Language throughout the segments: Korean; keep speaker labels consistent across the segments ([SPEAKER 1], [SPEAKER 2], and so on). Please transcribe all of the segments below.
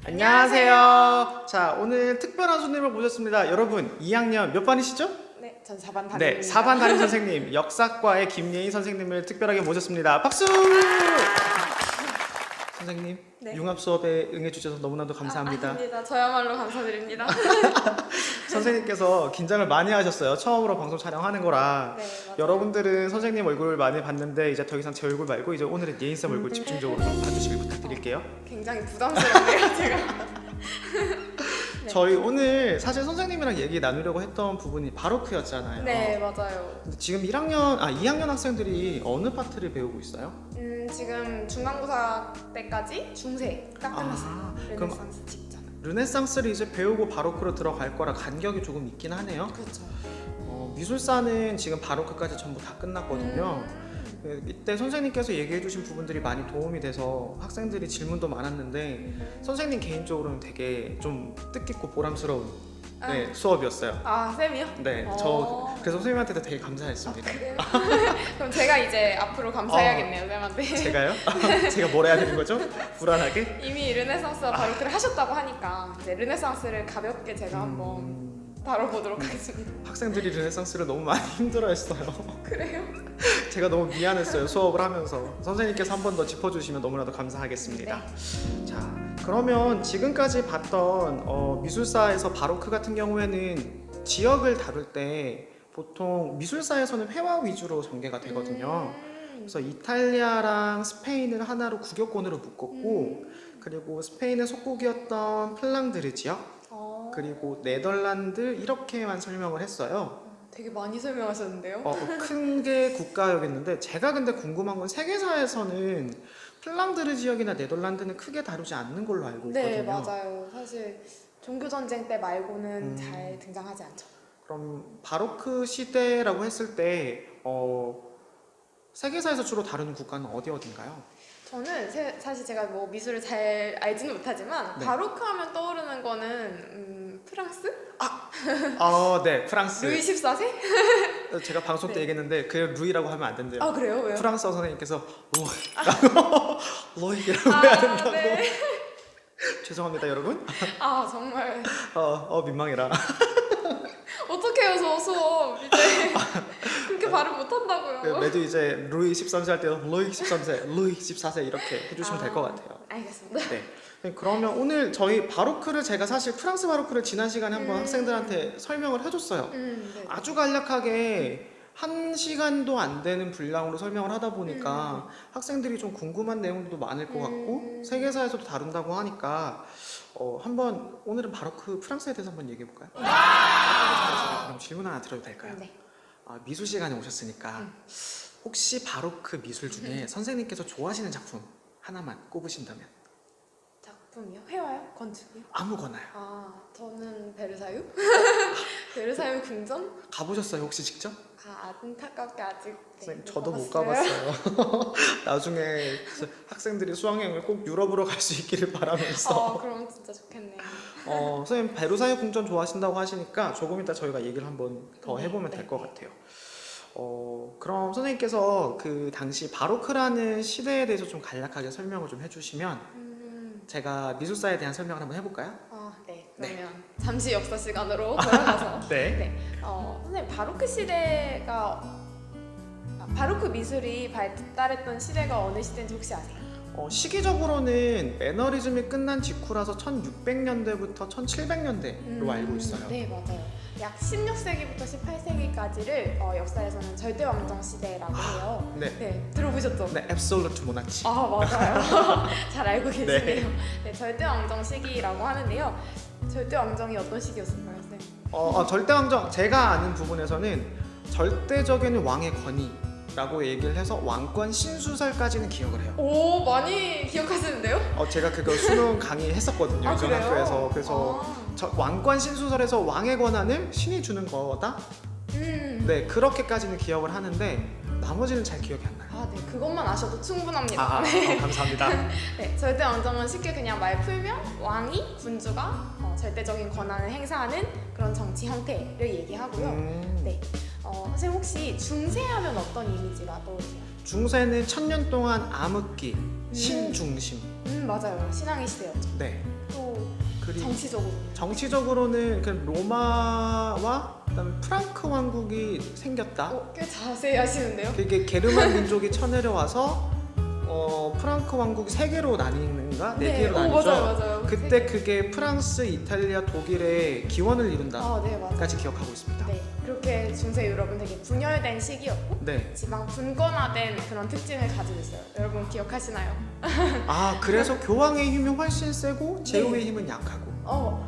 [SPEAKER 1] 안녕하세요. 자, 오늘 특별한 손님을 모셨습니다. 여러분, 2학년 몇 반이시죠?
[SPEAKER 2] 네, 전 4반 담임입니다.
[SPEAKER 1] 네, 4반 담임 선생님, 역사과의 김예인 선생님을 특별하게 모셨습니다. 박수! 선생님,
[SPEAKER 2] 네.
[SPEAKER 1] 융합 수업에 응해주셔서 너무나도 감사합니다.
[SPEAKER 2] 아닙니다. 저야말로 감사드립니다.
[SPEAKER 1] 선생님께서 긴장을 많이 하셨어요. 처음으로 방송 촬영하는 거라.
[SPEAKER 2] 네, 맞아요.
[SPEAKER 1] 여러분들은 선생님 얼굴을 많이 봤는데 이제 더 이상 제 얼굴 말고 이제 오늘은 예인쌤 얼굴 집중적으로 좀 봐주시길 부탁드릴게요.
[SPEAKER 2] 굉장히 부담스럽네요, 제가. 네.
[SPEAKER 1] 저희 오늘 사실 선생님이랑 얘기 나누려고 했던 부분이 바로크였잖아요.
[SPEAKER 2] 네, 맞아요.
[SPEAKER 1] 근데 지금 2학년 학생들이 어느 파트를 배우고 있어요?
[SPEAKER 2] 지금 중간고사 때까지 중세 딱 끝났어요.
[SPEAKER 1] 아,
[SPEAKER 2] 르네상스 직전.
[SPEAKER 1] 르네상스를 이제 배우고 바로크로 들어갈 거라 간격이 조금 있긴 하네요.
[SPEAKER 2] 그렇죠.
[SPEAKER 1] 미술사는 지금 바로크까지 전부 다 끝났거든요. 이때 선생님께서 얘기해 주신 부분들이 많이 도움이 돼서 학생들이 질문도 많았는데 선생님 개인적으로는 되게 좀 뜻깊고 보람스러운 수업이었어요.
[SPEAKER 2] 아, 쌤이요?
[SPEAKER 1] 네, 저 그래서 선생님한테도 되게 감사했습니다.
[SPEAKER 2] 그래요? 그럼 제가 이제 앞으로 감사해야겠네요, 쌤한테.
[SPEAKER 1] 제가요? 제가 뭘 해야 되는 거죠? 불안하게?
[SPEAKER 2] 이미 르네상스와 바로크를 하셨다고 하니까 이제 르네상스를 가볍게 제가 한번 다뤄보도록 하겠습니다.
[SPEAKER 1] 학생들이 르네상스를 너무 많이 힘들어했어요.
[SPEAKER 2] 그래요?
[SPEAKER 1] 제가 너무 미안했어요, 수업을 하면서. 선생님께서 한 번 더 짚어주시면 너무나도 감사하겠습니다.
[SPEAKER 2] 네.
[SPEAKER 1] 자, 그러면 지금까지 봤던 미술사에서 바로크 같은 경우에는 지역을 다룰 때 보통 미술사에서는 회화 위주로 전개가 되거든요. 그래서 이탈리아랑 스페인을 하나로 국여권으로 묶었고 그리고 스페인의 속국이었던 플랑드르 지역 그리고 네덜란드 이렇게만 설명을 했어요.
[SPEAKER 2] 되게 많이 설명하셨는데요?
[SPEAKER 1] 큰 게 국가였는데 제가 근데 궁금한 건 세계사에서는 플랑드르 지역이나 네덜란드는 크게 다루지 않는 걸로 알고 있거든요.
[SPEAKER 2] 네, 맞아요. 사실 종교전쟁 때 말고는 잘 등장하지 않죠.
[SPEAKER 1] 그럼 바로크 시대라고 했을 때 세계사에서 주로 다루는 국가는 어디인가요?
[SPEAKER 2] 저는 사실 제가 뭐 미술을 잘 알지는 못하지만
[SPEAKER 1] 네.
[SPEAKER 2] 바로크 하면 떠오르는 거는 프랑스?
[SPEAKER 1] 네, 프랑스.
[SPEAKER 2] 루이 14세?
[SPEAKER 1] 제가 방송 때
[SPEAKER 2] 네.
[SPEAKER 1] 얘기했는데 그 루이라고 하면 안 된대요.
[SPEAKER 2] 아, 그래요? 왜요?
[SPEAKER 1] 프랑스어 선생님께서 로이라고 해야 된다고.
[SPEAKER 2] 네.
[SPEAKER 1] 죄송합니다, 여러분.
[SPEAKER 2] 아, 정말
[SPEAKER 1] 민망해라.
[SPEAKER 2] 어떡해요, 저 수업 이제 그렇게 발음 못한다고요.
[SPEAKER 1] 매도 이제 루이 13세 할 때는 루이 13세, 루이 14세 이렇게 해주시면 될 것 같아요.
[SPEAKER 2] 알겠습니다.
[SPEAKER 1] 네. 그러면 오늘 저희 바로크를 제가 사실 프랑스 바로크를 지난 시간에 한번 학생들한테 설명을 해줬어요.
[SPEAKER 2] 네.
[SPEAKER 1] 아주 간략하게 1시간도 안 되는 분량으로 설명을 하다 보니까 학생들이 좀 궁금한 내용도 많을 것 같고 세계사에서도 다룬다고 하니까 한번 오늘은 바로크 프랑스에 대해서 한번 얘기해 볼까요? 그럼 질문 하나 드려도 될까요?
[SPEAKER 2] 네.
[SPEAKER 1] 미술 시간에 오셨으니까 혹시 바로크 미술 중에 선생님께서 좋아하시는 작품 하나만 꼽으신다면
[SPEAKER 2] 작품이요? 회화요? 건축이요?
[SPEAKER 1] 아무거나요.
[SPEAKER 2] 저는 베르사유? 베르사유 궁전?
[SPEAKER 1] 가보셨어요 혹시 직접?
[SPEAKER 2] 안타깝게 아직
[SPEAKER 1] 선생님 저도 못 가봤어요. 나중에 학생들이 수학여행을 꼭 유럽으로 갈 수 있기를 바라면서
[SPEAKER 2] 그럼 진짜 좋겠네요.
[SPEAKER 1] 선생님 베르사유 궁전 좋아하신다고 하시니까 조금 이따 저희가 얘기를 한번 더 해보면 될 것 같아요. 그럼 선생님께서 그 당시 바로크라는 시대에 대해서 좀 간략하게 설명을 좀 해주시면 제가 미술사에 대한 설명을 한번 해볼까요?
[SPEAKER 2] 네. 그러면 잠시 역사 시간으로 돌아가서
[SPEAKER 1] 네.
[SPEAKER 2] 선생님 바로크 시대가 바로크 미술이 발달했던 시대가 어느 시대인지 혹시 아세요?
[SPEAKER 1] 시기적으로는 매너리즘이 끝난 직후라서 1600년대부터 1700년대로 알고 있어요.
[SPEAKER 2] 네, 맞아요. 약 16세기부터 18세기까지를 역사에서는 절대왕정 시대라고 해요.
[SPEAKER 1] 네.
[SPEAKER 2] 들어보셨죠?
[SPEAKER 1] 네, absolute monarchy.
[SPEAKER 2] 맞아요. 잘 알고 계시네요. 네, 절대왕정 시기라고 하는데요. 절대왕정이 어떤 시기였을까요, 선생님?
[SPEAKER 1] 절대왕정, 제가 아는 부분에서는 절대적인 왕의 권위라고 얘기를 해서 왕권 신수설까지는 기억을 해요.
[SPEAKER 2] 오, 많이 기억하시는데요?
[SPEAKER 1] 제가 그거 수능 강의했었거든요. 이전
[SPEAKER 2] 그래요?
[SPEAKER 1] 학교에서. 그래서 왕권 신수설에서 왕의 권한을 신이 주는 거다? 네, 그렇게까지는 기억을 하는데 나머지는 잘 기억이 안 나요.
[SPEAKER 2] 네, 그것만 아셔도 충분합니다.
[SPEAKER 1] 감사합니다.
[SPEAKER 2] 네, 절대왕정은 쉽게 그냥 말 풀면 왕이 군주가 절대적인 권한을 행사하는 그런 정치 형태를 얘기하고요. 네, 선생님 혹시 중세하면 어떤 이미지가 떠오르세요?
[SPEAKER 1] 중세는 1000년 동안 암흑기, 신중심.
[SPEAKER 2] 맞아요. 신앙의 시대였죠.
[SPEAKER 1] 네.
[SPEAKER 2] 또
[SPEAKER 1] 그리고
[SPEAKER 2] 정치적으로.
[SPEAKER 1] 정치적으로는 그 로마와 그다음에 프랑크 왕국이 생겼다.
[SPEAKER 2] 꽤 자세히 하시는데요?
[SPEAKER 1] 그게 게르만 민족이 쳐내려와서 프랑크 왕국이 세 개로 나뉘는가? 네 개로 나뉘죠.
[SPEAKER 2] 맞아요.
[SPEAKER 1] 그때 그게 프랑스, 이탈리아, 독일의 기원을 이룬다까지
[SPEAKER 2] 네, 맞아요.
[SPEAKER 1] 기억하고 있습니다.
[SPEAKER 2] 네, 그렇게 중세 유럽은 되게 분열된 시기였고
[SPEAKER 1] 네.
[SPEAKER 2] 지방 분권화된 그런 특징을 가지고 있어요. 여러분 기억하시나요?
[SPEAKER 1] 아, 그래서 교황의 힘이 훨씬 세고 제후의 힘은 약하고.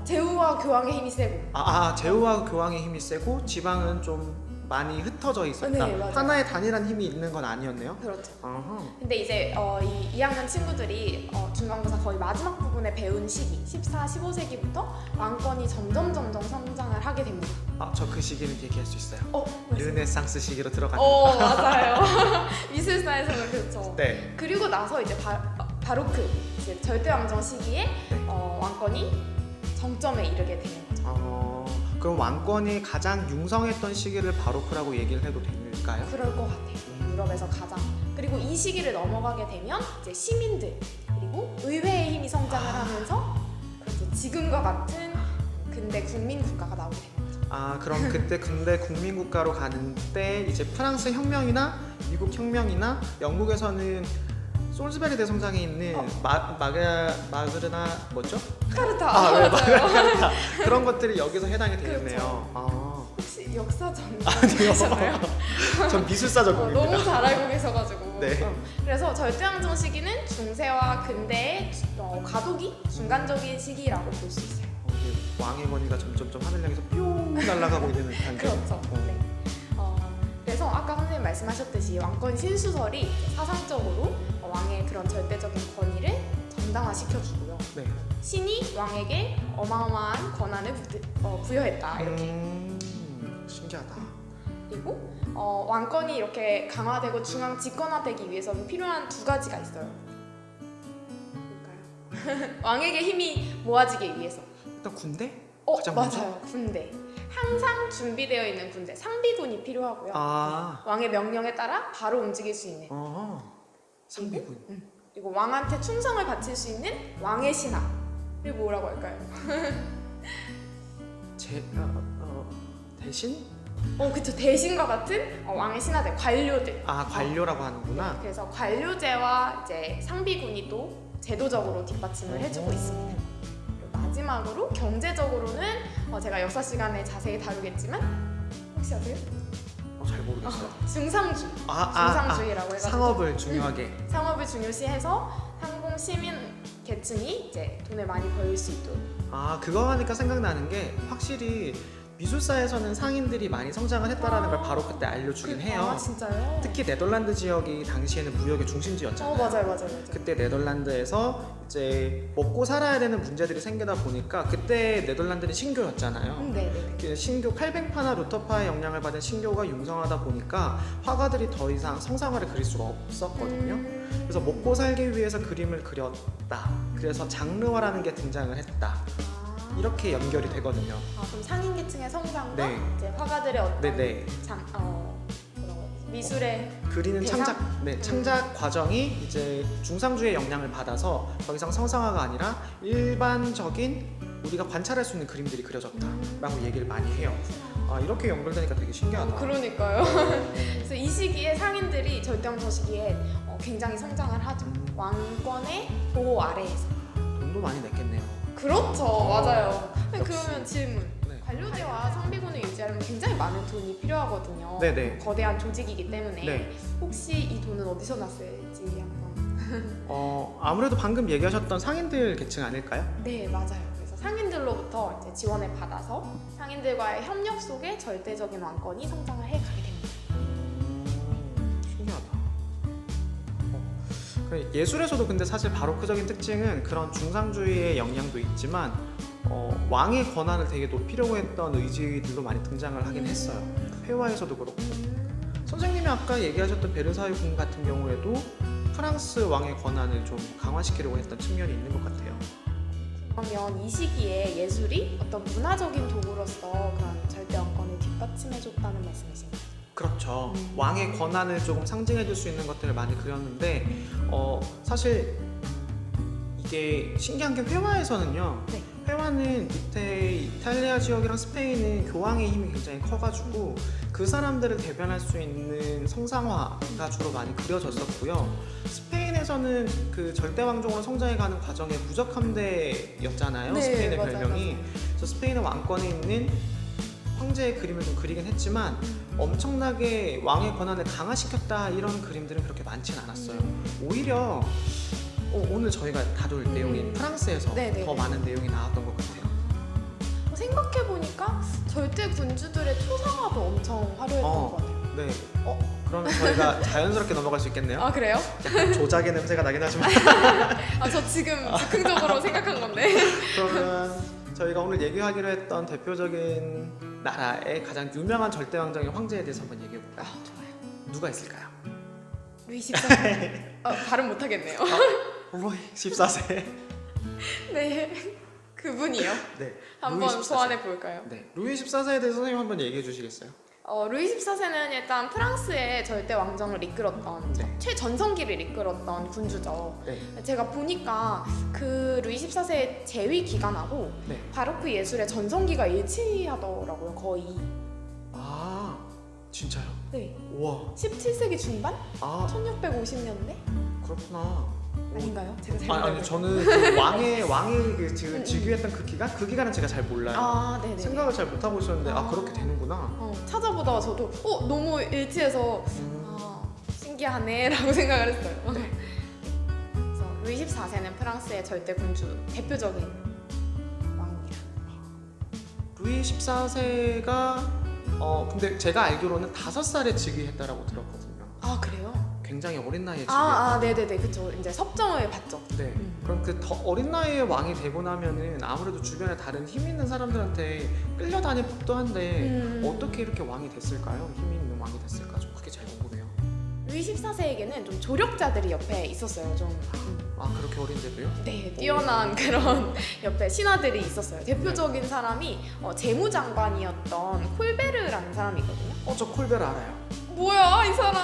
[SPEAKER 2] 제후와 교황의 힘이 세고.
[SPEAKER 1] 제후와 교황의 힘이 세고 지방은 좀 많이 흩어져 있었다.
[SPEAKER 2] 네, 맞아요.
[SPEAKER 1] 하나의 단일한 힘이 있는 건 아니었네요.
[SPEAKER 2] 그렇죠.
[SPEAKER 1] 아하.
[SPEAKER 2] 근데 이제 이 2학년 친구들이 중간고사 거의 마지막 부분에 배운 시기 14, 15세기부터 왕권이 점점 성장을 하게 됩니다.
[SPEAKER 1] 저 그 시기는 얘기할 수 있어요.
[SPEAKER 2] 맞아요.
[SPEAKER 1] 르네상스 시기로 들어가는.
[SPEAKER 2] 맞아요. 미술사에서는 그렇죠.
[SPEAKER 1] 네.
[SPEAKER 2] 그리고 나서 이제 바로크 이제 절대왕정 시기에 왕권이 정점에 이르게 되는 거죠.
[SPEAKER 1] 그럼 왕권이 가장 융성했던 시기를 바로크라고 얘기를 해도 될까요?
[SPEAKER 2] 그럴 것 같아요. 유럽에서 가장. 그리고 이 시기를 넘어가게 되면 이제 시민들 그리고 의회의 힘이 성장을 하면서 그렇죠. 지금과 같은 근대 국민 국가가 나오게 되는 거죠.
[SPEAKER 1] 그럼 그때 근대 국민 국가로 가는 때 이제 프랑스 혁명이나 미국 혁명이나 영국에서는 솔즈베리 대성당에 있는 마그르나 뭐죠?
[SPEAKER 2] 카르타.
[SPEAKER 1] 네,
[SPEAKER 2] 맞아요.
[SPEAKER 1] 마그르나 그런 것들이 여기서 해당이 되겠네요.
[SPEAKER 2] 그렇죠. 혹시 역사
[SPEAKER 1] 아니요.
[SPEAKER 2] 전공하셨나요?
[SPEAKER 1] 전 미술사 전공입니다.
[SPEAKER 2] 너무 잘 알고 계셔가지고.
[SPEAKER 1] 네.
[SPEAKER 2] 그래서 절대왕정 시기는 중세와 근대의 과도기 중간적인 시기라고 볼 수 있어요.
[SPEAKER 1] 왕의 권위가 점점 하늘 향해서 뿅 날아가고 있는 단계.
[SPEAKER 2] 그렇죠. 네. 그래서 아까 선생님 말씀하셨듯이 왕권 신수설이 사상적으로 왕의 그런 절대적인 권위를 정당화시켜주고요.
[SPEAKER 1] 네.
[SPEAKER 2] 신이 왕에게 어마어마한 권한을 부여했다 이렇게.
[SPEAKER 1] 신기하다.
[SPEAKER 2] 그리고 왕권이 이렇게 강화되고 중앙 집권화되기 위해서는 필요한 두 가지가 있어요. 뭘까요? 왕에게 힘이 모아지기 위해서.
[SPEAKER 1] 일단 군대? 가장
[SPEAKER 2] 맞아요.
[SPEAKER 1] 먼저?
[SPEAKER 2] 군대. 항상 준비되어 있는 군대, 상비군이 필요하고요. 왕의 명령에 따라 바로 움직일 수 있는.
[SPEAKER 1] 상비군.
[SPEAKER 2] 그리고 왕한테 충성을 바칠 수 있는 왕의 신하. 그리고 뭐라고 할까요?
[SPEAKER 1] 대신?
[SPEAKER 2] 그쵸. 대신과 같은 왕의 신하들, 관료들.
[SPEAKER 1] 관료라고 하는구나.
[SPEAKER 2] 네, 그래서 관료제와 이제 상비군이 또 제도적으로 뒷받침을 해주고 있습니다. 그리고 마지막으로 경제적으로는 제가 역사 시간에 자세히 다루겠지만 혹시 아세요?
[SPEAKER 1] 잘 모르겠어요.
[SPEAKER 2] 중상주의. 중상주의라고 해가지고
[SPEAKER 1] 상업을 중요하게.
[SPEAKER 2] 상업을 중요시해서 상공 시민 계층이 이제 돈을 많이 벌 수 있도록.
[SPEAKER 1] 그거 하니까 생각나는 게 확실히 미술사에서는 상인들이 많이 성장을 했다라는 걸 바로 그때 알려주긴 해요.
[SPEAKER 2] 진짜요?
[SPEAKER 1] 특히 네덜란드 지역이 당시에는 무역의 중심지였잖아요.
[SPEAKER 2] 맞아요.
[SPEAKER 1] 그때 네덜란드에서 이제 먹고 살아야 되는 문제들이 생기다 보니까 그때 네덜란드는 신교였잖아요.
[SPEAKER 2] 네네.
[SPEAKER 1] 신교 칼뱅파나 루터파의 영향을 받은 신교가 융성하다 보니까 화가들이 더 이상 성상화를 그릴 수가 없었거든요. 그래서 먹고 살기 위해서 그림을 그렸다. 그래서 장르화라는 게 등장을 했다. 이렇게 연결이 되거든요.
[SPEAKER 2] 그럼 상인 계층의 성장과
[SPEAKER 1] 네.
[SPEAKER 2] 이제 화가들의 어떤
[SPEAKER 1] 네네.
[SPEAKER 2] 미술의
[SPEAKER 1] 그리는
[SPEAKER 2] 대상?
[SPEAKER 1] 창작 과정이 이제 중상주의 영향을 받아서 더 이상 성상화가 아니라 일반적인 우리가 관찰할 수 있는 그림들이 그려졌다라고 얘기를 많이 해요. 이렇게 연결되니까 되게 신기하다.
[SPEAKER 2] 그러니까요. 그래서 이 시기에 상인들이 절대왕정 시기에 굉장히 성장을 하죠. 왕권의 보호 아래에서.
[SPEAKER 1] 돈도 많이 냈겠네요.
[SPEAKER 2] 그렇죠, 맞아요.
[SPEAKER 1] 역시.
[SPEAKER 2] 그러면 질문.
[SPEAKER 1] 네.
[SPEAKER 2] 관료제와 상비군을 유지하려면 굉장히 많은 돈이 필요하거든요.
[SPEAKER 1] 네네.
[SPEAKER 2] 거대한 조직이기 때문에.
[SPEAKER 1] 네.
[SPEAKER 2] 혹시 이 돈은 어디서 났을지 한번.
[SPEAKER 1] 아무래도 방금 얘기하셨던 상인들 계층 아닐까요?
[SPEAKER 2] 네, 맞아요. 그래서 상인들로부터 이제 지원을 받아서 상인들과의 협력 속에 절대적인 왕권이 성장을 해가게 됩니다.
[SPEAKER 1] 신기하다. 예술에서도 근데 사실 바로크적인 특징은 그런 중상주의의 영향도 있지만 왕의 권한을 되게 높이려고 했던 의지들도 많이 등장을 하긴 했어요. 회화에서도 그렇고. 선생님이 아까 얘기하셨던 베르사유 궁 같은 경우에도 프랑스 왕의 권한을 좀 강화시키려고 했던 측면이 있는 것 같아요.
[SPEAKER 2] 그러면 이 시기에 예술이 어떤 문화적인 도구로서 그런 절대 왕권을 뒷받침해줬다는 말씀이신가요?
[SPEAKER 1] 그렇죠. 왕의 권한을 조금 상징해줄 수 있는 것들을 많이 그렸는데 사실 이게 신기한 게 회화에서는요.
[SPEAKER 2] 네.
[SPEAKER 1] 회화는 밑에 이탈리아 지역이랑 스페인은 교황의 힘이 굉장히 커가지고 그 사람들을 대변할 수 있는 성상화가 주로 많이 그려졌었고요. 스페인에서는 그 절대 왕족으로 성장해가는 과정에 무적함대였잖아요.
[SPEAKER 2] 네,
[SPEAKER 1] 스페인의
[SPEAKER 2] 맞아요,
[SPEAKER 1] 별명이.
[SPEAKER 2] 맞아요.
[SPEAKER 1] 그래서 스페인의 왕권에 있는 황제의 그림을 좀 그리긴 했지만 엄청나게 왕의 권한을 강화시켰다 이런 그림들은 그렇게 많지는 않았어요. 오히려 오늘 저희가 다룰 내용인 프랑스에서
[SPEAKER 2] 네네.
[SPEAKER 1] 더 많은 내용이 나왔던 것 같아요.
[SPEAKER 2] 생각해보니까 절대 군주들의 초상화도 엄청 화려했던
[SPEAKER 1] 어.
[SPEAKER 2] 것 같아요.
[SPEAKER 1] 네. 그러면 저희가 자연스럽게 넘어갈 수 있겠네요.
[SPEAKER 2] 아 그래요?
[SPEAKER 1] 약간 조작의 냄새가 나긴 하지만
[SPEAKER 2] 아 저 지금 즉흥적으로 생각한 건데.
[SPEAKER 1] 그러면 저희가 오늘 얘기하기로 했던 대표적인 나라의 가장 유명한 절대 왕정의 황제에 대해서 한번 얘기해 볼까요?
[SPEAKER 2] 좋아요.
[SPEAKER 1] 누가 있을까요?
[SPEAKER 2] 루이 14세. 발음 못하겠네요.
[SPEAKER 1] 로이 14세.
[SPEAKER 2] 네. 그분이요.
[SPEAKER 1] 네.
[SPEAKER 2] 한번
[SPEAKER 1] 루이 14세.
[SPEAKER 2] 소환해 볼까요?
[SPEAKER 1] 네. 루이 14세에 대해서 선생님 한번 얘기해 주시겠어요?
[SPEAKER 2] 루이 14세는 일단 프랑스의 절대 왕정을 이끌었던
[SPEAKER 1] 네.
[SPEAKER 2] 최전성기를 이끌었던 군주죠.
[SPEAKER 1] 네.
[SPEAKER 2] 제가 보니까 그 루이 14세의 재위 기간하고
[SPEAKER 1] 네.
[SPEAKER 2] 바로크 예술의 전성기가 일치하더라고요. 거의.
[SPEAKER 1] 아, 진짜요?
[SPEAKER 2] 네.
[SPEAKER 1] 우와.
[SPEAKER 2] 17세기 중반?
[SPEAKER 1] 아,
[SPEAKER 2] 1650년대?
[SPEAKER 1] 그렇구나.
[SPEAKER 2] 아닌가요? 제가 잘못
[SPEAKER 1] 아니
[SPEAKER 2] 알고
[SPEAKER 1] 저는 그 왕의 그 즉위했던 그 기간은 제가 잘 몰라요.
[SPEAKER 2] 아, 네네.
[SPEAKER 1] 생각을 잘 못 하고 있었는데 그렇게 되는구나.
[SPEAKER 2] 찾아보다가 저도 너무 일치해서 신기하네라고 생각을 했어요.
[SPEAKER 1] 네.
[SPEAKER 2] 그래서 루이 14세는 프랑스의 절대 군주 대표적인 왕입니다.
[SPEAKER 1] 루이 14세가 근데 제가 알기로는 5살에 즉위했다라고 들었거든요.
[SPEAKER 2] 아 그래요?
[SPEAKER 1] 굉장히 어린 나이에 즉위했다.
[SPEAKER 2] 네네네 그쵸. 이제 섭정을 받죠.
[SPEAKER 1] 네. 그럼 그 더 어린 나이에 왕이 되고 나면은 아무래도 주변에 다른 힘 있는 사람들한테 끌려다닐 법도 한데 어떻게 이렇게 왕이 됐을까요? 힘 있는 왕이 됐을까? 좀 그게 잘 궁금해요.
[SPEAKER 2] 루이 14세에게는 좀 조력자들이 옆에 있었어요. 좀
[SPEAKER 1] 그렇게 어린데도요?
[SPEAKER 2] 네, 뛰어난 그런 옆에 신하들이 있었어요. 대표적인 사람이 재무장관이었던 콜베르라는 사람이 있거든요.
[SPEAKER 1] 저 콜베르 알아요.
[SPEAKER 2] 뭐야 이 사람?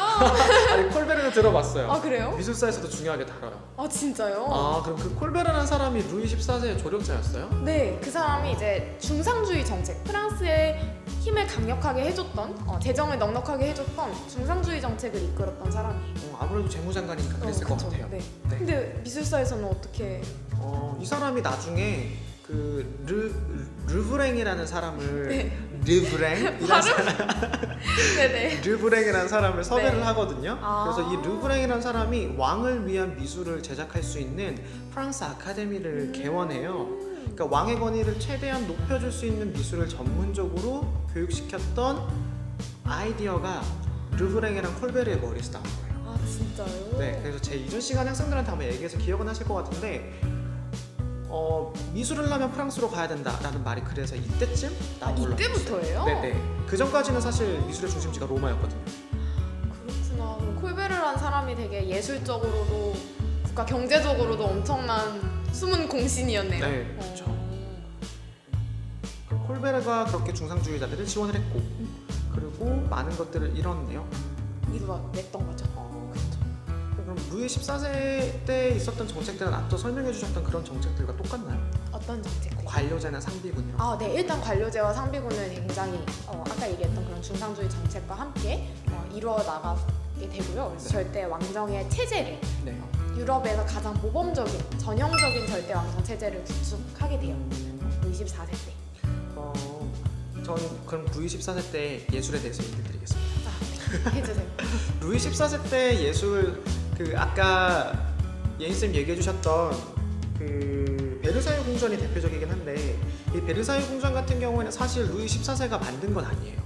[SPEAKER 1] 아니 콜베르는 들어봤어요.
[SPEAKER 2] 그래요?
[SPEAKER 1] 미술사에서도 중요하게 다뤄요.
[SPEAKER 2] 진짜요?
[SPEAKER 1] 그럼 그 콜베르라는 사람이 루이 14세의 조력자였어요?
[SPEAKER 2] 네, 그 사람이 이제 중상주의 정책, 프랑스의 힘을 강력하게 해줬던, 재정을 넉넉하게 해줬던 중상주의 정책을 이끌었던 사람이에요.
[SPEAKER 1] 아무래도 재무장관이니까 그랬을 것
[SPEAKER 2] 그쵸.
[SPEAKER 1] 같아요.
[SPEAKER 2] 네.
[SPEAKER 1] 네.
[SPEAKER 2] 근데 미술사에서는 어떻게?
[SPEAKER 1] 이 사람이 나중에 그 르브랭이라는 사람을
[SPEAKER 2] 네.
[SPEAKER 1] 르브랭이라는
[SPEAKER 2] 네네.
[SPEAKER 1] 르브랭이라는 사람을 섭외를
[SPEAKER 2] 네.
[SPEAKER 1] 하거든요. 그래서 이 르브랭이라는 사람이 왕을 위한 미술을 제작할 수 있는 프랑스 아카데미를 개원해요. 그러니까 왕의 권위를 최대한 높여줄 수 있는 미술을 전문적으로 교육시켰던 아이디어가 르브랭이랑 콜베르의 머리에서 나온 거예요.
[SPEAKER 2] 진짜요?
[SPEAKER 1] 네, 그래서 제 이전 시간 학생들한테 한번 얘기해서 기억은 하실 것 같은데 미술을 하면 프랑스로 가야 된다라는 말이 그래서 이때쯤 나온 걸로 알고 있어요.
[SPEAKER 2] 이때부터예요?
[SPEAKER 1] 네네. 그 전까지는 사실 미술의 중심지가 로마였거든요.
[SPEAKER 2] 그렇구나. 그럼 콜베르라는 사람이 되게 예술적으로도 국가 경제적으로도 엄청난 숨은 공신이었네요.
[SPEAKER 1] 네, 그렇죠. 콜베르가 그렇게 중상주의자들을 지원을 했고 그리고 많은 것들을 이뤘네요.
[SPEAKER 2] 이루어냈던 거죠.
[SPEAKER 1] 그렇죠. 그럼 루이 14세 때 있었던 정책들은 앞서 설명해 주셨던 그런 정책들과 똑같나요?
[SPEAKER 2] 어떤 정책?
[SPEAKER 1] 관료제나 상비군 이런
[SPEAKER 2] 네. 일단 관료제와 상비군은 굉장히 아까 얘기했던 그런 중상주의 정책과 함께 이루어 나가게 되고요. 그래서
[SPEAKER 1] 네.
[SPEAKER 2] 절대 왕정의 체제를
[SPEAKER 1] 네.
[SPEAKER 2] 유럽에서 가장 모범적인 전형적인 절대 왕정 체제를 구축하게 돼요. 루이 14세 때.
[SPEAKER 1] 전 그럼 루이 14세 때 예술에 대해서 얘기 드리겠습니다.
[SPEAKER 2] 네. 해주세요.
[SPEAKER 1] 루이 14세 때 예술 아까 예인쌤 얘기해 주셨던 그 베르사유 궁전이 대표적이긴 한데 이 베르사유 궁전 같은 경우에는 사실 루이 14세가 만든 건 아니에요.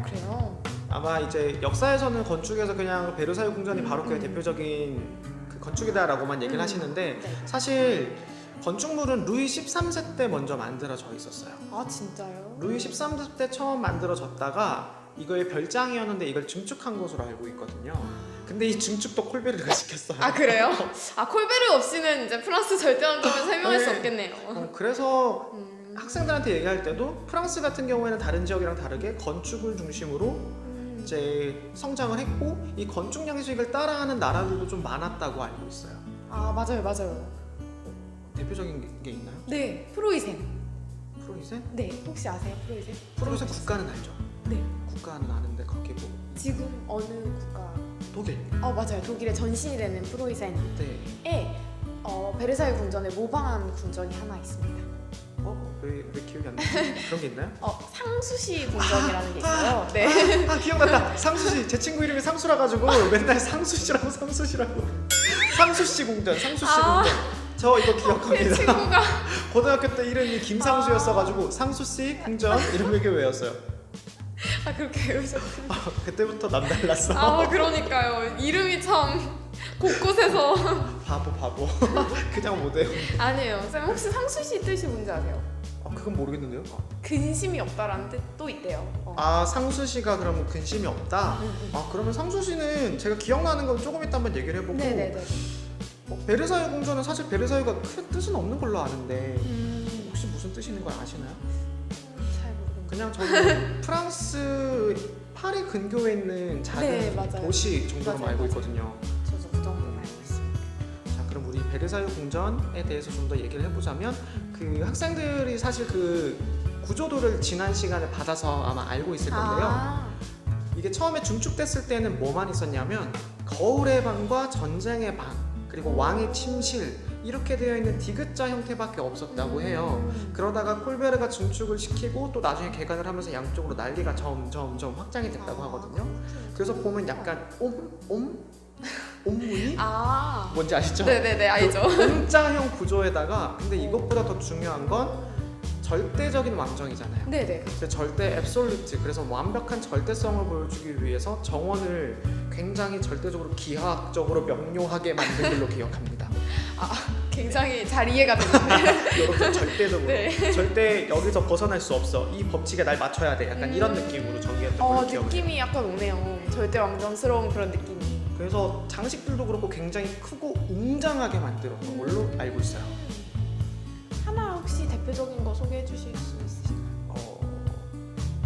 [SPEAKER 2] 그래요?
[SPEAKER 1] 아마 이제 역사에서는 건축에서 그냥 베르사유 궁전이 바로크의 대표적인 그 건축이다라고만 얘기를 하시는데
[SPEAKER 2] 네.
[SPEAKER 1] 사실 건축물은 루이 13세 때 먼저 만들어져 있었어요.
[SPEAKER 2] 진짜요?
[SPEAKER 1] 루이 13세 때 처음 만들어졌다가 이거의 별장이었는데 이걸 증축한 것으로 알고 있거든요. 근데 이 증축도 콜베르가 시켰어요.
[SPEAKER 2] 그래요? 콜베르 없이는 이제 프랑스 절대 왕정을 설명할 수
[SPEAKER 1] 네.
[SPEAKER 2] 없겠네요.
[SPEAKER 1] 그래서 학생들한테 얘기할 때도 프랑스 같은 경우에는 다른 지역이랑 다르게 건축을 중심으로 이제 성장을 했고 이 건축 양식을 따라하는 나라들도 좀 많았다고 알고 있어요.
[SPEAKER 2] 맞아요.
[SPEAKER 1] 대표적인 게 있나요?
[SPEAKER 2] 네, 프로이센.
[SPEAKER 1] 프로이센?
[SPEAKER 2] 네, 혹시 아세요, 프로이센?
[SPEAKER 1] 프로이센 국가는 알죠?
[SPEAKER 2] 네.
[SPEAKER 1] 국가는 아는데 거기 뭐
[SPEAKER 2] 지금 어느 국가?
[SPEAKER 1] 독일.
[SPEAKER 2] 맞아요. 독일의 전신이 되는 프로이센에
[SPEAKER 1] 네.
[SPEAKER 2] 베르사유 궁전에 모방한 궁전이 하나 있습니다.
[SPEAKER 1] 왜 기억이 안 나지? 그런 게 있나요?
[SPEAKER 2] 상수시 궁전이라는 게 있어요. 네.
[SPEAKER 1] 기억났다. 상수시. 제 친구 이름이 상수라 가지고 맨날 상수시라고 상수시 궁전. 궁전. 저 이거
[SPEAKER 2] 제
[SPEAKER 1] 기억합니다.
[SPEAKER 2] 친구가
[SPEAKER 1] 고등학교 때 이름이 김상수였어 가지고 상수시 궁전 이렇게 외웠어요.
[SPEAKER 2] 그렇게 외우셨군요.
[SPEAKER 1] 그때부터 남달랐어.
[SPEAKER 2] 그러니까요. 이름이 참 곳곳에서
[SPEAKER 1] 바보. 그냥 못 외워.
[SPEAKER 2] 아니에요. 쌤 혹시 상수시 뜻이 뭔지 아세요?
[SPEAKER 1] 그건 모르겠는데요.
[SPEAKER 2] 근심이 없다라는 뜻도 있대요.
[SPEAKER 1] 상수시가 그러면 근심이 없다. 그러면 상수시는 제가 기억나는 건 조금 이따 한번 얘기를 해보고.
[SPEAKER 2] 네네네.
[SPEAKER 1] 베르사유 궁전은 사실 베르사유가 큰 뜻은 없는 걸로 아는데 혹시 무슨 뜻이 있는 걸 아시나요?
[SPEAKER 2] 잘 모르겠네요.
[SPEAKER 1] 그냥 저는 프랑스 파리 근교에 있는 작은
[SPEAKER 2] 네, 맞아요.
[SPEAKER 1] 도시 정도로
[SPEAKER 2] 맞아요,
[SPEAKER 1] 알고
[SPEAKER 2] 맞아요.
[SPEAKER 1] 있거든요.
[SPEAKER 2] 저도 그 정도는 알고 있습니다.
[SPEAKER 1] 자, 그럼 우리 베르사유 궁전에 대해서 좀 더 얘기를 해보자면 그 학생들이 사실 그 구조도를 지난 시간에 받아서 아마 알고 있을 건데요. 이게 처음에 중축됐을 때는 뭐만 있었냐면 거울의 방과 전쟁의 방 그리고 왕의 침실 이렇게 되어 있는 디귿자 형태밖에 없었다고 해요. 그러다가 콜베르가 중축을 시키고 또 나중에 개관을 하면서 양쪽으로 난리가 점점 확장이 됐다고 하거든요. 그래서 보면 약간 옴문이 뭔지 아시죠?
[SPEAKER 2] 네네네, 알죠.
[SPEAKER 1] 그 M자형 구조에다가 근데 이것보다 더 중요한 건 절대적인 왕정이잖아요.
[SPEAKER 2] 네네.
[SPEAKER 1] 근데 절대 앱솔루트 그래서 완벽한 절대성을 보여주기 위해서 정원을 굉장히 절대적으로 기하학적으로 명료하게 만든 걸로 기억합니다.
[SPEAKER 2] 굉장히 잘 이해가 되는데.
[SPEAKER 1] 여러분 절대적으로
[SPEAKER 2] 네.
[SPEAKER 1] 절대 여기서 벗어날 수 없어. 이 법칙에 날 맞춰야 돼. 약간 이런 느낌으로 전개했던 걸로 기억해요.
[SPEAKER 2] 느낌이 약간 오네요. 절대 왕정스러운 그런 느낌이.
[SPEAKER 1] 그래서 장식들도 그렇고 굉장히 크고 웅장하게 만들었던 걸로 알고 있어요.
[SPEAKER 2] 하나 혹시 대표적인 거 소개해 주실 수 있으신가요?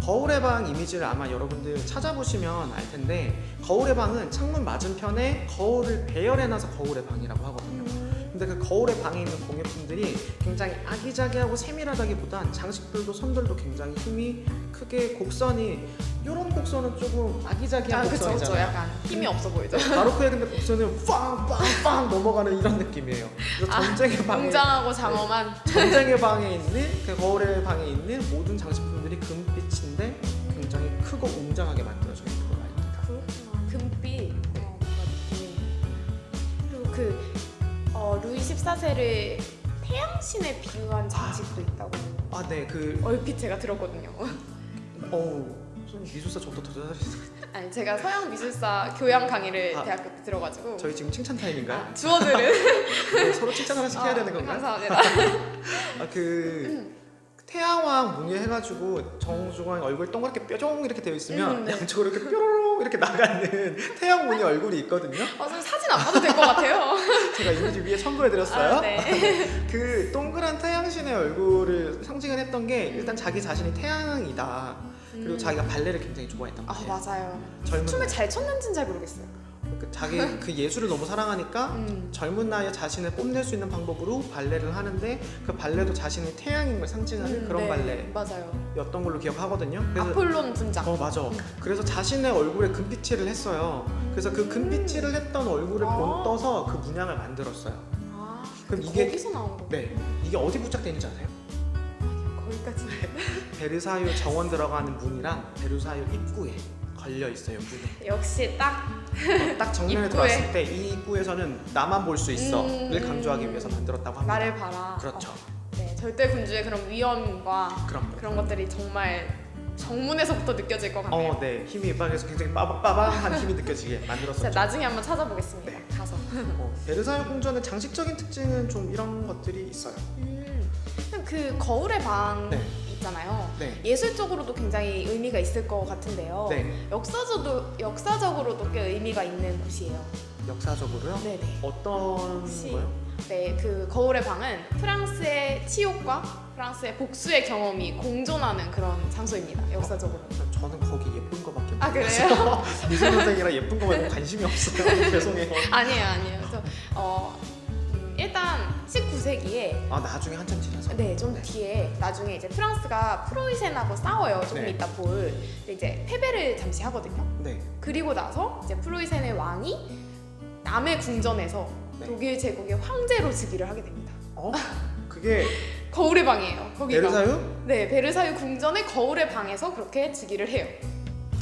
[SPEAKER 1] 거울의 방 이미지를 아마 여러분들 찾아보시면 알 텐데 거울의 방은 창문 맞은편에 거울을 배열해놔서 거울의 방이라고 하거든요. 근데 그 거울의 방에 있는 공예품들이 굉장히 아기자기하고 세밀하다기보단 장식들도 선들도 굉장히 힘이 크게 곡선이 이런 곡선은 조금 아기자기한
[SPEAKER 2] 그쵸,
[SPEAKER 1] 곡선이잖아요.
[SPEAKER 2] 약간 힘이 없어 보이죠.
[SPEAKER 1] 바로크의 근데 곡선은 빵빵빵 넘어가는 이런 느낌이에요. 그래서
[SPEAKER 2] 웅장하고 장엄한.
[SPEAKER 1] 전쟁의 방에 있는 그 거울의 방에 있는 모든 장식품들이 금빛인데 굉장히 크고 웅장하게 만들어져 있는 걸로 알립니다.
[SPEAKER 2] 그렇구나. 금빛. 뭔가 느낌이. 그리고 루이 14세를 태양신에 비유한 장식도 있다고.
[SPEAKER 1] 네,
[SPEAKER 2] 얼핏 제가 들었거든요.
[SPEAKER 1] 좀 미술사 저부터 더 잘하시는.
[SPEAKER 2] 아니 제가 서양 미술사 교양 강의를 대학교 때 들어가지고.
[SPEAKER 1] 저희 지금 칭찬 타임인가요?
[SPEAKER 2] 주어들은
[SPEAKER 1] 서로 칭찬 하나씩 해야 되는 건가요?
[SPEAKER 2] 감사합니다.
[SPEAKER 1] 태양왕 문의해가지고 정중앙 얼굴 동그랗게 뾰종 이렇게 되어 있으면
[SPEAKER 2] 네.
[SPEAKER 1] 양쪽으로 이렇게 뾰로롱 이렇게 나가는 태양 무늬 얼굴이 있거든요.
[SPEAKER 2] 좀 사진 안 봐도 될 것 같아요.
[SPEAKER 1] 제가 이미지 위에 첨부해드렸어요.
[SPEAKER 2] 네.
[SPEAKER 1] 그 동그란 태양신의 얼굴을 상징을 했던 게 일단 자기 자신이 태양이다. 그리고 자기가 발레를 굉장히 좋아했단 말이에요.
[SPEAKER 2] 맞아요.
[SPEAKER 1] 젊은
[SPEAKER 2] 춤을 잘 췄는지는 잘 모르겠어요.
[SPEAKER 1] 자기 그 예술을 너무 사랑하니까 젊은 나이에 자신을 뽐낼 수 있는 방법으로 발레를 하는데 그 발레도 자신의 태양인 걸 상징하는 그런
[SPEAKER 2] 네, 맞아요.
[SPEAKER 1] 발레였던 걸로 기억하거든요. 그래서
[SPEAKER 2] 아폴론 분장.
[SPEAKER 1] 맞아. 그래서 자신의 얼굴에 금빛칠을 했어요. 그래서 그 금빛칠을 했던 얼굴을 본떠서 그 문양을 만들었어요. 그럼 이게
[SPEAKER 2] 거기서 나온 거.
[SPEAKER 1] 네, 이게 어디 부착되는지 아세요?
[SPEAKER 2] 거기까지.
[SPEAKER 1] 베르사유 정원 들어가는 문이랑 베르사유 입구에 걸려 있어요. 문에.
[SPEAKER 2] 역시 딱
[SPEAKER 1] 정면에
[SPEAKER 2] 입구에.
[SPEAKER 1] 들어왔을 때 이 입구에서는 나만 볼 수 있어를 강조하기 위해서 만들었다고 합니다.
[SPEAKER 2] 나를 봐라.
[SPEAKER 1] 그렇죠.
[SPEAKER 2] 네, 절대 군주의 그런 위엄과
[SPEAKER 1] 그런
[SPEAKER 2] 것들이 정말 정문에서부터 느껴질 것 같네요.
[SPEAKER 1] 네, 힘이 입방에서 굉장히 빠방빠방한 힘이 느껴지게 만들었었죠.
[SPEAKER 2] 진짜 나중에 한번 찾아보겠습니다.
[SPEAKER 1] 네.
[SPEAKER 2] 가서.
[SPEAKER 1] 베르사유 궁전의 장식적인 특징은 좀 이런 것들이 있어요.
[SPEAKER 2] 그 거울의 방
[SPEAKER 1] 네.
[SPEAKER 2] 있잖아요.
[SPEAKER 1] 네.
[SPEAKER 2] 예술적으로도 굉장히 의미가 있을 것 같은데요.
[SPEAKER 1] 네.
[SPEAKER 2] 역사적으로도 꽤 의미가 있는 곳이에요.
[SPEAKER 1] 역사적으로요?
[SPEAKER 2] 네네.
[SPEAKER 1] 어떤
[SPEAKER 2] 혹시-
[SPEAKER 1] 거요?
[SPEAKER 2] 네, 그 거울의 방은 프랑스의 치욕과 프랑스의 복수의 경험이 공존하는 그런 장소입니다. 역사적으로.
[SPEAKER 1] 저는 거기 예쁜 거밖에
[SPEAKER 2] 아, 그래요?
[SPEAKER 1] 몰라서 미술 선생이라 예쁜 거 말고 관심이 없어요. 죄송해요.
[SPEAKER 2] 아니에요. 그래서 일단 19세기에
[SPEAKER 1] 아 나중에 한참 지나서.
[SPEAKER 2] 네, 좀 뒤에 나중에 이제 프랑스가 프로이센하고 싸워요. 조금
[SPEAKER 1] 네.
[SPEAKER 2] 이따 볼. 근데 이제 패배를 잠시 하거든요.
[SPEAKER 1] 네.
[SPEAKER 2] 그리고 나서 이제 프로이센의 왕이 남의 궁전에서
[SPEAKER 1] 네.
[SPEAKER 2] 독일 제국의 황제로 즉위를 하게 됩니다.
[SPEAKER 1] 그게
[SPEAKER 2] 거울의 방이에요. 거기가.
[SPEAKER 1] 베르사유?
[SPEAKER 2] 네, 베르사유 궁전의 거울의 방에서 그렇게 즉위를 해요.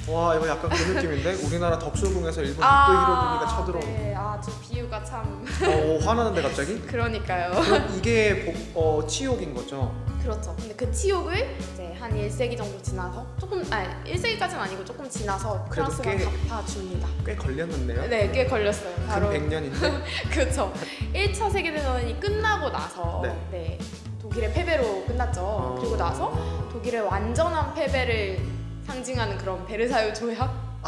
[SPEAKER 1] 와 이거 약간 그 느낌인데 우리나라 덕수궁에서 일본 육도 히로부미가 쳐들어온.
[SPEAKER 2] 네, 저 비유가 참
[SPEAKER 1] 화나는데 갑자기?
[SPEAKER 2] 그러니까요.
[SPEAKER 1] 그럼 이게 치욕인 거죠?
[SPEAKER 2] 그렇죠. 근데 그 치욕을 이제 한 1세기 정도 지나서 조금 1세기까지는 아니고 조금 지나서
[SPEAKER 1] 그래도
[SPEAKER 2] 프랑스가
[SPEAKER 1] 꽤-
[SPEAKER 2] 갚아줍니다.
[SPEAKER 1] 꽤 걸렸는데요?
[SPEAKER 2] 네, 꽤 걸렸어요.
[SPEAKER 1] 근
[SPEAKER 2] 바로
[SPEAKER 1] 100년인데?
[SPEAKER 2] 그렇죠. 1차 세계대전이 끝나고 나서
[SPEAKER 1] 네.
[SPEAKER 2] 네, 독일의 패배로 끝났죠. 그리고 나서 독일의 완전한 패배를 상징하는 그런 베르사유 조약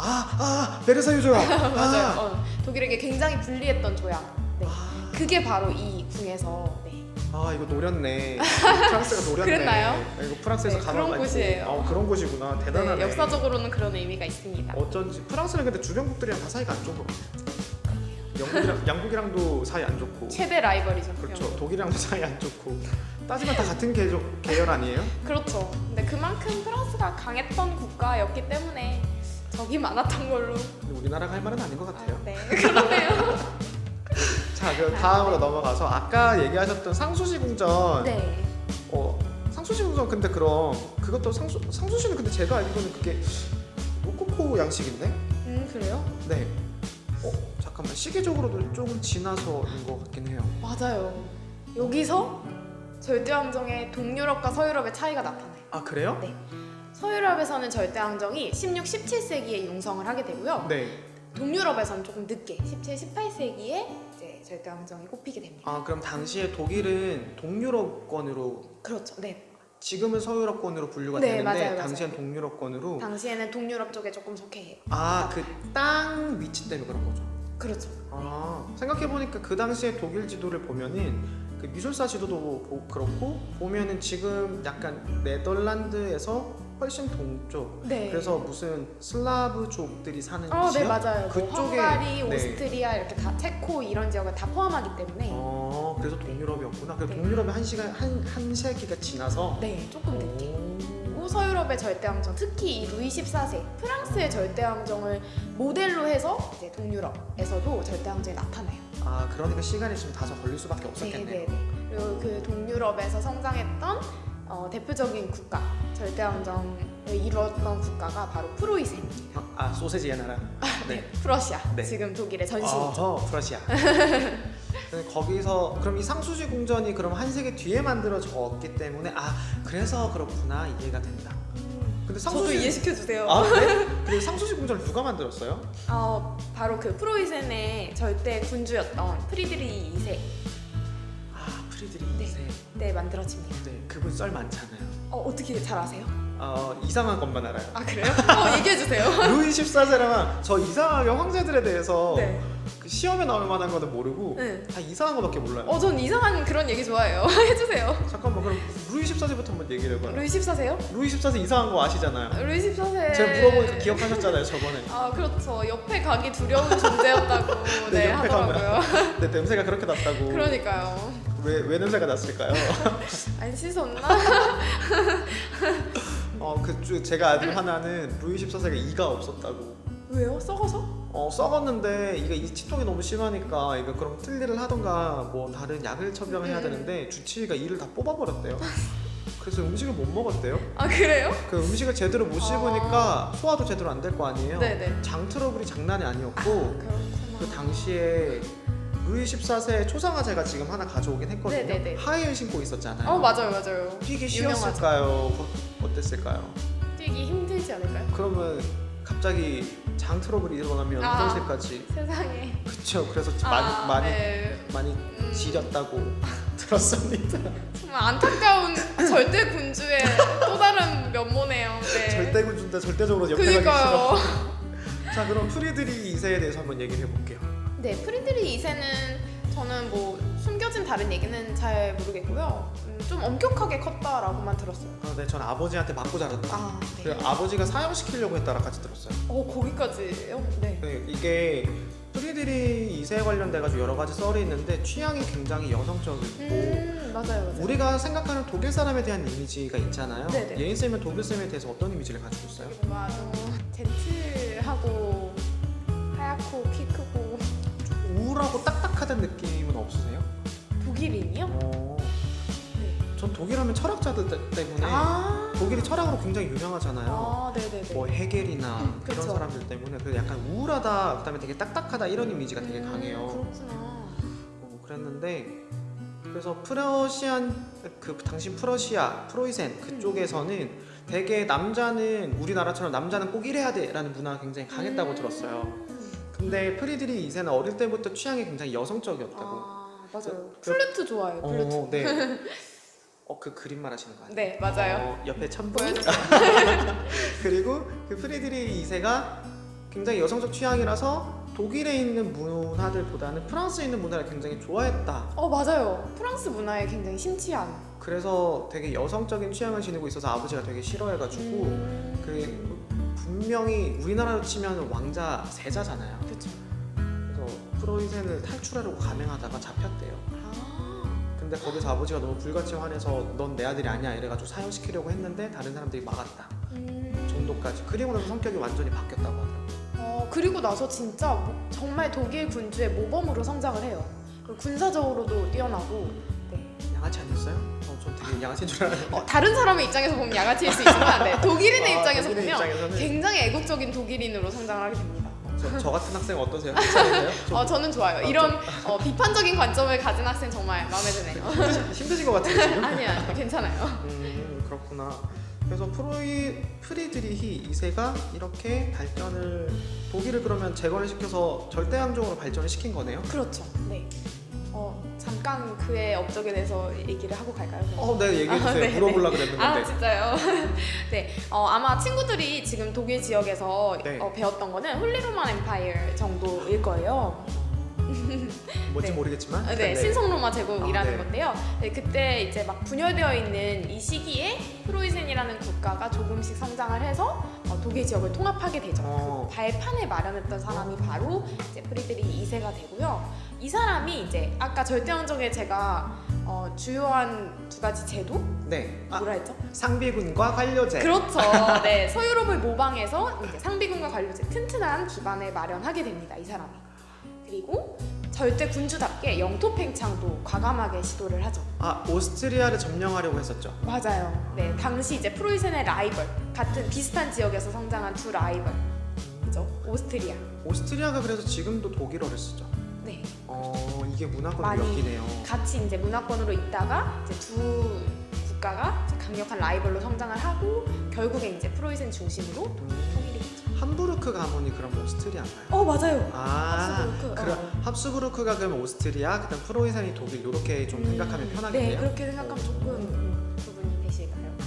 [SPEAKER 1] 베르사유 조약!
[SPEAKER 2] 맞아요. 독일에게 굉장히 불리했던 조약. 네. 그게 바로 이 궁에서 네.
[SPEAKER 1] 이거 노렸네. 프랑스가 노렸네.
[SPEAKER 2] 그랬나요?
[SPEAKER 1] 이거 프랑스에서
[SPEAKER 2] 네,
[SPEAKER 1] 가만
[SPEAKER 2] 그런 곳이에요.
[SPEAKER 1] 그런 곳이구나. 대단하네.
[SPEAKER 2] 네, 역사적으로는 그런 의미가 있습니다.
[SPEAKER 1] 어쩐지 프랑스는 근데 주변국들이랑 다 사이가 안 좋은 것 같아요. 양국이랑도 사이 안 좋고.
[SPEAKER 2] 최대 라이벌이죠.
[SPEAKER 1] 그렇죠.
[SPEAKER 2] 영국.
[SPEAKER 1] 독일이랑도 사이 안 좋고. 따지면 다 같은 계열 아니에요?
[SPEAKER 2] 그렇죠. 근데 그만큼 프랑스가 강했던 국가였기 때문에 적이 많았던 걸로.
[SPEAKER 1] 근데 우리나라가 할 말은 아닌 것 같아요.
[SPEAKER 2] 네, 그러네요.
[SPEAKER 1] 자, 그럼 다음으로 넘어가서 아까 얘기하셨던 상수시 궁전.
[SPEAKER 2] 네.
[SPEAKER 1] 상수시 궁전 근데 그럼 그것도 상수시는 근데 제가 알기로는 그게 로코코 양식인데?
[SPEAKER 2] 그래요?
[SPEAKER 1] 네. 잠깐만 시기적으로도 조금 지나서인 것 같긴 해요.
[SPEAKER 2] 맞아요. 여기서 절대왕정의 동유럽과 서유럽의 차이가 나타나요.
[SPEAKER 1] 아 그래요?
[SPEAKER 2] 네. 서유럽에서는 절대왕정이 16, 17세기에 융성을 하게 되고요.
[SPEAKER 1] 네.
[SPEAKER 2] 동유럽에서는 조금 늦게 17, 18세기에 이제 절대왕정이 꼽히게 됩니다.
[SPEAKER 1] 아 그럼 당시에 독일은 동유럽권으로
[SPEAKER 2] 그렇죠. 네.
[SPEAKER 1] 지금은 서유럽권으로 분류가
[SPEAKER 2] 네,
[SPEAKER 1] 되는데
[SPEAKER 2] 맞아요,
[SPEAKER 1] 당시엔
[SPEAKER 2] 맞아요.
[SPEAKER 1] 동유럽권으로.
[SPEAKER 2] 당시에는 동유럽 쪽에 조금 속해 해요.
[SPEAKER 1] 그 땅 위치 때문에 그런 거죠.
[SPEAKER 2] 그렇죠.
[SPEAKER 1] 생각해보니까 그 당시에 독일 지도를 보면은 그 미술사 지도도 그렇고 보면은 지금 약간 네덜란드에서 훨씬 동쪽.
[SPEAKER 2] 네.
[SPEAKER 1] 그래서 무슨 슬라브족들이 사는
[SPEAKER 2] 네
[SPEAKER 1] 지역?
[SPEAKER 2] 맞아요.
[SPEAKER 1] 그쪽에
[SPEAKER 2] 헝가리,
[SPEAKER 1] 네.
[SPEAKER 2] 오스트리아 이렇게 다 체코 이런 지역을 다 포함하기 때문에
[SPEAKER 1] 그래서 동유럽이었구나. 그래서
[SPEAKER 2] 네.
[SPEAKER 1] 동유럽이 한 세기가 지나서.
[SPEAKER 2] 네 조금 늦게.
[SPEAKER 1] 오.
[SPEAKER 2] 그리고 서유럽의 절대왕정, 특히 이 루이 14세 프랑스의 절대왕정을 모델로 해서 이제 동유럽에서도 절대왕정이 나타나요.
[SPEAKER 1] 그러니까 시간이 좀 다소 걸릴 수밖에 없었겠네요.
[SPEAKER 2] 네. 그리고 그 동유럽에서 성장했던 대표적인 국가, 절대왕정을 이루었던 국가가 바로 프로이센입니다.
[SPEAKER 1] 소세지의 나라. 네.
[SPEAKER 2] 프러시아.
[SPEAKER 1] 네.
[SPEAKER 2] 지금 독일의 전신이죠.
[SPEAKER 1] 프러시아. 거기서 그럼 이 상수시 궁전이 그럼 한 세기 뒤에 만들어졌기 때문에 그래서 그렇구나 이해가 된다. 근데
[SPEAKER 2] 저도 이해시켜 주세요.
[SPEAKER 1] 그래? 근데 상수시 궁전을 누가 만들었어요?
[SPEAKER 2] 바로 그 프로이센의 절대 군주였던 프리드리히 2세.
[SPEAKER 1] 프리드리히
[SPEAKER 2] 네.
[SPEAKER 1] 2세.
[SPEAKER 2] 네, 만들어집니다.
[SPEAKER 1] 네, 그분 썰 많잖아요.
[SPEAKER 2] 어떻게 잘 아세요?
[SPEAKER 1] 이상한 것만 알아요.
[SPEAKER 2] 그래요? 얘기해 주세요.
[SPEAKER 1] 루이 14세라면 저 이상하게 황제들에 대해서
[SPEAKER 2] 네.
[SPEAKER 1] 그 시험에 나올 만한 거는 모르고
[SPEAKER 2] 네.
[SPEAKER 1] 다 이상한 거밖에 몰라요.
[SPEAKER 2] 전 이상한 그런 얘기 좋아해요. 해주세요.
[SPEAKER 1] 잠깐만 그럼 루이 14세부터 한번 얘기를 해봐요.
[SPEAKER 2] 루이 14세요?
[SPEAKER 1] 루이 14세 이상한 거 아시잖아요.
[SPEAKER 2] 루이 14세.
[SPEAKER 1] 제가 물어보니까 기억하셨잖아요 저번에.
[SPEAKER 2] 그렇죠. 옆에 가기 두려운 존재였다고
[SPEAKER 1] 네, 옆에 가면.
[SPEAKER 2] 하더라고요.
[SPEAKER 1] 내 냄새가 그렇게 났다고.
[SPEAKER 2] 그러니까요.
[SPEAKER 1] 왜 냄새가 났을까요?
[SPEAKER 2] 안 씻었나?
[SPEAKER 1] 제가 아는 하나는 루이 14세가 이가 없었다고.
[SPEAKER 2] 왜요? 썩어서?
[SPEAKER 1] 썩었는데 이게 이 치통이 너무 심하니까 이거 그럼 틀니를 하던가 뭐 다른 약을 처방해야 되는데 주치의가 이를 다 뽑아버렸대요. 그래서 음식을 못 먹었대요.
[SPEAKER 2] 그래요?
[SPEAKER 1] 그 음식을 제대로 못 씹으니까 소화도 제대로 안 될 거 아니에요.
[SPEAKER 2] 네네.
[SPEAKER 1] 장 트러블이 장난이 아니었고
[SPEAKER 2] 그렇구나.
[SPEAKER 1] 그 당시에 루이 14세 초상화 제가 지금 하나 가져오긴 했거든요.
[SPEAKER 2] 네네네.
[SPEAKER 1] 하이힐 신고 있었잖아요.
[SPEAKER 2] 맞아요.
[SPEAKER 1] 뛰기
[SPEAKER 2] 유명하죠.
[SPEAKER 1] 쉬웠을까요? 어땠을까요?
[SPEAKER 2] 뛰기 힘들지 않을까요?
[SPEAKER 1] 그러면 갑자기 장 트러블이 일어나면 어떨 때까지.
[SPEAKER 2] 세상에.
[SPEAKER 1] 그쵸. 그래서
[SPEAKER 2] 네.
[SPEAKER 1] 많이 지렸다고 들었습니다.
[SPEAKER 2] 정말 안타까운 절대 군주의 또 다른 면모네요. 네.
[SPEAKER 1] 절대군주인데 절대적으로 옆에 가기 싫어.
[SPEAKER 2] 그니까요.
[SPEAKER 1] 자 그럼 프리드리히 2세에 대해서 한번 얘기를 해볼게요.
[SPEAKER 2] 네, 프리드리히 2세는 저는 뭐 숨겨진 다른 얘기는 잘 모르겠고요. 좀 엄격하게 컸다라고만 들었어요.
[SPEAKER 1] 네, 전 아버지한테 맞고 자랐다.
[SPEAKER 2] 네.
[SPEAKER 1] 그리고 아버지가 사형시키려고 했다라까지 들었어요.
[SPEAKER 2] 거기까지요? 네.
[SPEAKER 1] 네, 이게 프리드리 2세 관련돼가지고 여러 가지 썰이 있는데 취향이 굉장히 여성적이고
[SPEAKER 2] 맞아요.
[SPEAKER 1] 우리가 생각하는 독일 사람에 대한 이미지가 있잖아요.
[SPEAKER 2] 네네.
[SPEAKER 1] 예인 쌤은 독일 쌤에 대해서 어떤 이미지를 가지고 있어요?
[SPEAKER 2] 뭔가 좀 젠틀하고 하얗고 키 크고.
[SPEAKER 1] 우울하고 딱딱하다는 느낌은 없으세요?
[SPEAKER 2] 독일인이요? 네.
[SPEAKER 1] 전 독일하면 철학자들 때문에 독일이 철학으로 굉장히 유명하잖아요.
[SPEAKER 2] 네네네.
[SPEAKER 1] 뭐 헤겔이나 그런
[SPEAKER 2] 그쵸.
[SPEAKER 1] 사람들 때문에 그 약간 우울하다, 그다음에 되게 딱딱하다 이런 이미지가 되게 강해요.
[SPEAKER 2] 그렇구나.
[SPEAKER 1] 그랬는데 그래서 프러시안 그 당시 프러시아 프로이센 그쪽에서는 되게 남자는 우리나라처럼 남자는 꼭 이래야 돼라는 문화가 굉장히 강했다고 들었어요. 근데 프리드리 2세는 어릴 때부터 취향이 굉장히 여성적이었다고.
[SPEAKER 2] 맞아요. 플루트 좋아해요. 플루트.
[SPEAKER 1] 네. 그 그림 말하시는 거 아니에요?
[SPEAKER 2] 네, 맞아요.
[SPEAKER 1] 옆에 천봉.
[SPEAKER 2] 보여주세요.
[SPEAKER 1] 그리고 그 프리드리 2세가 굉장히 여성적 취향이라서 독일에 있는 문화들보다는 프랑스에 있는 문화를 굉장히 좋아했다.
[SPEAKER 2] 맞아요. 프랑스 문화에 굉장히 심취한.
[SPEAKER 1] 그래서 되게 여성적인 취향을 지니고 있어서 아버지가 되게 싫어해가지고 그 분명히 우리나라로 치면 왕자 세자잖아요.
[SPEAKER 2] 그렇죠.
[SPEAKER 1] 그래서 프로이센을 탈출하려고 감행하다가 잡혔대요. 근데 거기서 아버지가 너무 불같이 화내서 넌 내 아들이 아니야 이래가지고 사형시키려고 했는데 다른 사람들이 막았다 정도까지. 그리고 나서 성격이 완전히 바뀌었다고 하더라고요.
[SPEAKER 2] 그리고 나서 진짜 정말 독일 군주의 모범으로 성장을 해요. 그리고 군사적으로도 뛰어나고. 네.
[SPEAKER 1] 양아치 아니었어요? 전 되게 양아치인 줄 알았는데.
[SPEAKER 2] 다른 사람의 입장에서 보면 양아치일 수 있지만 안 돼. 독일인의 입장에서
[SPEAKER 1] 독일인
[SPEAKER 2] 보면
[SPEAKER 1] 입장에서는
[SPEAKER 2] 굉장히 애국적인 독일인으로 성장을 하게 됩니다.
[SPEAKER 1] 저 같은 학생 어떠세요? 괜찮으세요?
[SPEAKER 2] 저는 좋아요. 이런 비판적인 관점을 가진 학생 정말 마음에 드네요.
[SPEAKER 1] 힘드신 것 같은데 지금?
[SPEAKER 2] 아니야, 괜찮아요.
[SPEAKER 1] 그렇구나. 그래서 프리드리히 2세가 이렇게 발전을 독일을 그러면 제거를 시켜서 절대왕정으로 발전을 시킨 거네요?
[SPEAKER 2] 그렇죠. 네. 잠깐 그의 업적에 대해서 얘기를 하고 갈까요? 그럼?
[SPEAKER 1] 네, 얘기해주세요.
[SPEAKER 2] 네,
[SPEAKER 1] 물어보려고 그랬는데.
[SPEAKER 2] 진짜요? 네. 아마 친구들이 지금 독일 지역에서
[SPEAKER 1] 네.
[SPEAKER 2] 배웠던 거는 홀리로만 엠파이어 정도일 거예요.
[SPEAKER 1] 뭔지
[SPEAKER 2] 네.
[SPEAKER 1] 모르겠지만.
[SPEAKER 2] 네, 신성로마 제국이라는
[SPEAKER 1] 네.
[SPEAKER 2] 건데요. 네, 그때 이제 막 분열되어 있는 이 시기에 프로이센이라는 국가가 조금씩 성장을 해서 독일 지역을 통합하게 되죠. 그 발판을 마련했던 사람이 바로 이제 프리드리 2세가 되고요. 이 사람이 이제 아까 절대왕정에 제가 주요한 두 가지 제도?
[SPEAKER 1] 네.
[SPEAKER 2] 뭐라 했죠?
[SPEAKER 1] 상비군과 관료제.
[SPEAKER 2] 그렇죠. 네, 서유럽을 모방해서 이제 상비군과 관료제 튼튼한 기반을 마련하게 됩니다. 이 사람이. 그리고 절대 군주답게 영토 팽창도 과감하게 시도를 하죠.
[SPEAKER 1] 오스트리아를 점령하려고 했었죠.
[SPEAKER 2] 맞아요. 네, 당시 이제 프로이센의 라이벌, 같은 비슷한 지역에서 성장한 두 라이벌, 그죠? 오스트리아.
[SPEAKER 1] 오스트리아가 그래서 지금도 독일어를 쓰죠.
[SPEAKER 2] 네.
[SPEAKER 1] 이게 문화권으로
[SPEAKER 2] 많이
[SPEAKER 1] 엮이네요.
[SPEAKER 2] 같이 이제 문화권으로 있다가 이제 두 국가가 이제 강력한 라이벌로 성장을 하고 결국에 이제 프로이센 중심으로 통일이 됐죠.
[SPEAKER 1] 함부르크 가문이 그럼 오스트리아인가요?
[SPEAKER 2] 맞아요.
[SPEAKER 1] 합스부르크.
[SPEAKER 2] 합스부르크.
[SPEAKER 1] 합스부르크가 그럼 오스트리아, 그다음 프로이센이 독일 이렇게 좀 생각하면 편하겠네요.
[SPEAKER 2] 네, 그렇게 생각하면 조금 부분이 되실까요?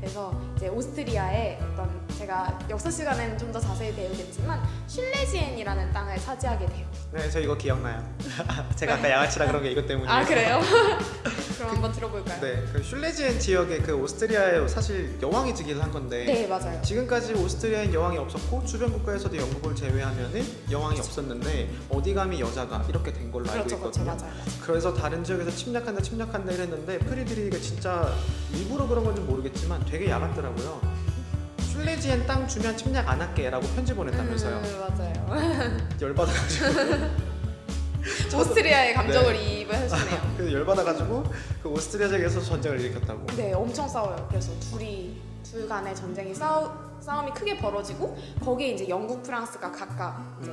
[SPEAKER 2] 그래서 이제 오스트리아의 어떤 제가 역사 시간에는 좀 더 자세히 배우겠지만 슐레지엔이라는 땅을 차지하게 돼요.
[SPEAKER 1] 네, 저 이거 기억나요. 제가 아까 양아치라 그런 게 이것 때문이에요.
[SPEAKER 2] 그래요? 그럼 한번 들어볼까요?
[SPEAKER 1] 네, 그 슐레지엔 지역에 그 오스트리아에 사실 여왕이 즉위를 한 건데
[SPEAKER 2] 네, 맞아요.
[SPEAKER 1] 지금까지 오스트리아엔 여왕이 없었고 주변 국가에서도 영국을 제외하면은 여왕이 없었는데 어디 감히 여자가 이렇게 된 걸로 알고 있거든요.
[SPEAKER 2] 맞아요.
[SPEAKER 1] 그래서 다른 지역에서 침략한다 이랬는데 프리드리히가 진짜 일부러 그런 건지 모르겠지만 되게 야같더라고요. 슐레지엔 땅 주면 침략 안 할게 라고 편지 보냈다면서요.
[SPEAKER 2] 맞아요.
[SPEAKER 1] 열받아가지고
[SPEAKER 2] 오스트리아의 감정을 이입을 해주네요.
[SPEAKER 1] 그래서 열받아가지고 그 오스트리아 지역에서 전쟁을 일으켰다고.
[SPEAKER 2] 네, 엄청 싸워요. 그래서 둘 간의 전쟁이 싸움이 크게 벌어지고 거기에 이제 영국, 프랑스가 각각 이제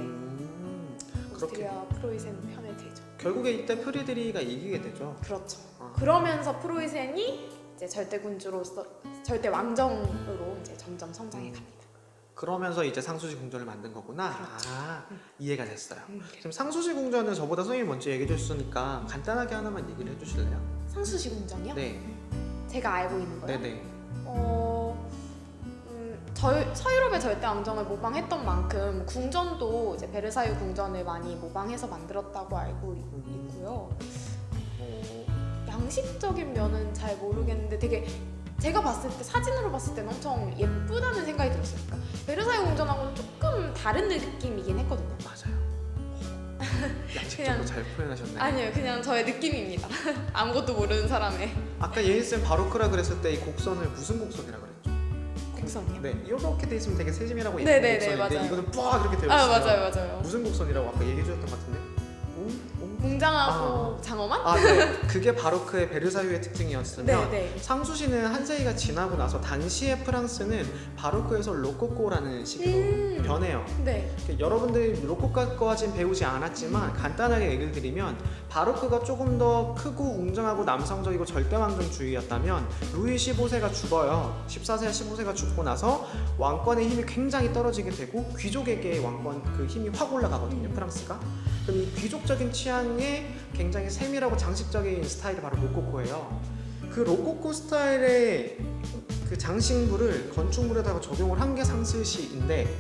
[SPEAKER 2] 오스트리아 프로이센 편을 들죠.
[SPEAKER 1] 결국에 이때 프리드리히가 이기게 되죠.
[SPEAKER 2] 그렇죠. 그러면서 프로이센이 이제 절대 군주로서 절대 왕정으로 이제 점점 성장해 갑니다.
[SPEAKER 1] 그러면서 이제 상수지 궁전을 만든 거구나.
[SPEAKER 2] 그렇죠.
[SPEAKER 1] 이해가 됐어요. 지금 상수지 궁전은 저보다 선생님이 먼저 얘기해 주셨으니까 간단하게 하나만 얘기를 해주실래요?
[SPEAKER 2] 상수지 궁전이요?
[SPEAKER 1] 네.
[SPEAKER 2] 제가 알고 있는 거요?
[SPEAKER 1] 네네.
[SPEAKER 2] 서유럽의 절대 왕정을 모방했던 만큼 궁전도 이제 베르사유 궁전을 많이 모방해서 만들었다고 알고 있고요. 양식적인 면은 잘 모르겠는데 되게 제가 봤을 때 사진으로 봤을 때는 엄청 예쁘다는 생각이 들었어요. 그러니까 베르사유 궁전하고는 조금 다른 느낌이긴 했거든요.
[SPEAKER 1] 맞아요. 양식적으로
[SPEAKER 2] 그냥-
[SPEAKER 1] 잘 표현하셨네요.
[SPEAKER 2] 아니요, 그냥 저의 느낌입니다. 아무것도 모르는 사람의
[SPEAKER 1] 아까 예인쌤 바로크라 그랬을 때 이 곡선을 무슨 곡선이라 그랬죠?
[SPEAKER 2] 곡선이요.
[SPEAKER 1] 네, 이렇게 돼 있으면 되게 세심이라고
[SPEAKER 2] 네네네,
[SPEAKER 1] 예쁜 곡선인데
[SPEAKER 2] 맞아요.
[SPEAKER 1] 이거는 빡 이렇게 되어
[SPEAKER 2] 아,
[SPEAKER 1] 있어요.
[SPEAKER 2] 맞아요.
[SPEAKER 1] 무슨 곡선이라고 아까 얘기해 주셨던 것 같은데?
[SPEAKER 2] 웅장하고 장엄한?
[SPEAKER 1] 아, 네. 그게 바로크의 베르사유의 특징이었으면
[SPEAKER 2] 네.
[SPEAKER 1] 상수시는 한 세기가 지나고 나서 당시의 프랑스는 바로크에서 로코코라는 시기로 변해요.
[SPEAKER 2] 네.
[SPEAKER 1] 여러분들이 로코코까지는 배우지 않았지만 간단하게 얘기를 드리면 바로크가 조금 더 크고 웅장하고 남성적이고 절대왕정주의였다면 루이 15세가 죽어요. 14세, 15세가 죽고 나서 왕권의 힘이 굉장히 떨어지게 되고 귀족에게 왕권 그 힘이 확 올라가거든요. 프랑스가. 그럼 이 귀족적인 취향에 굉장히 세밀하고 장식적인 스타일이 바로 로코코예요. 그 로코코 스타일의 그 장식물을 건축물에다가 적용을 한 게 상스시인데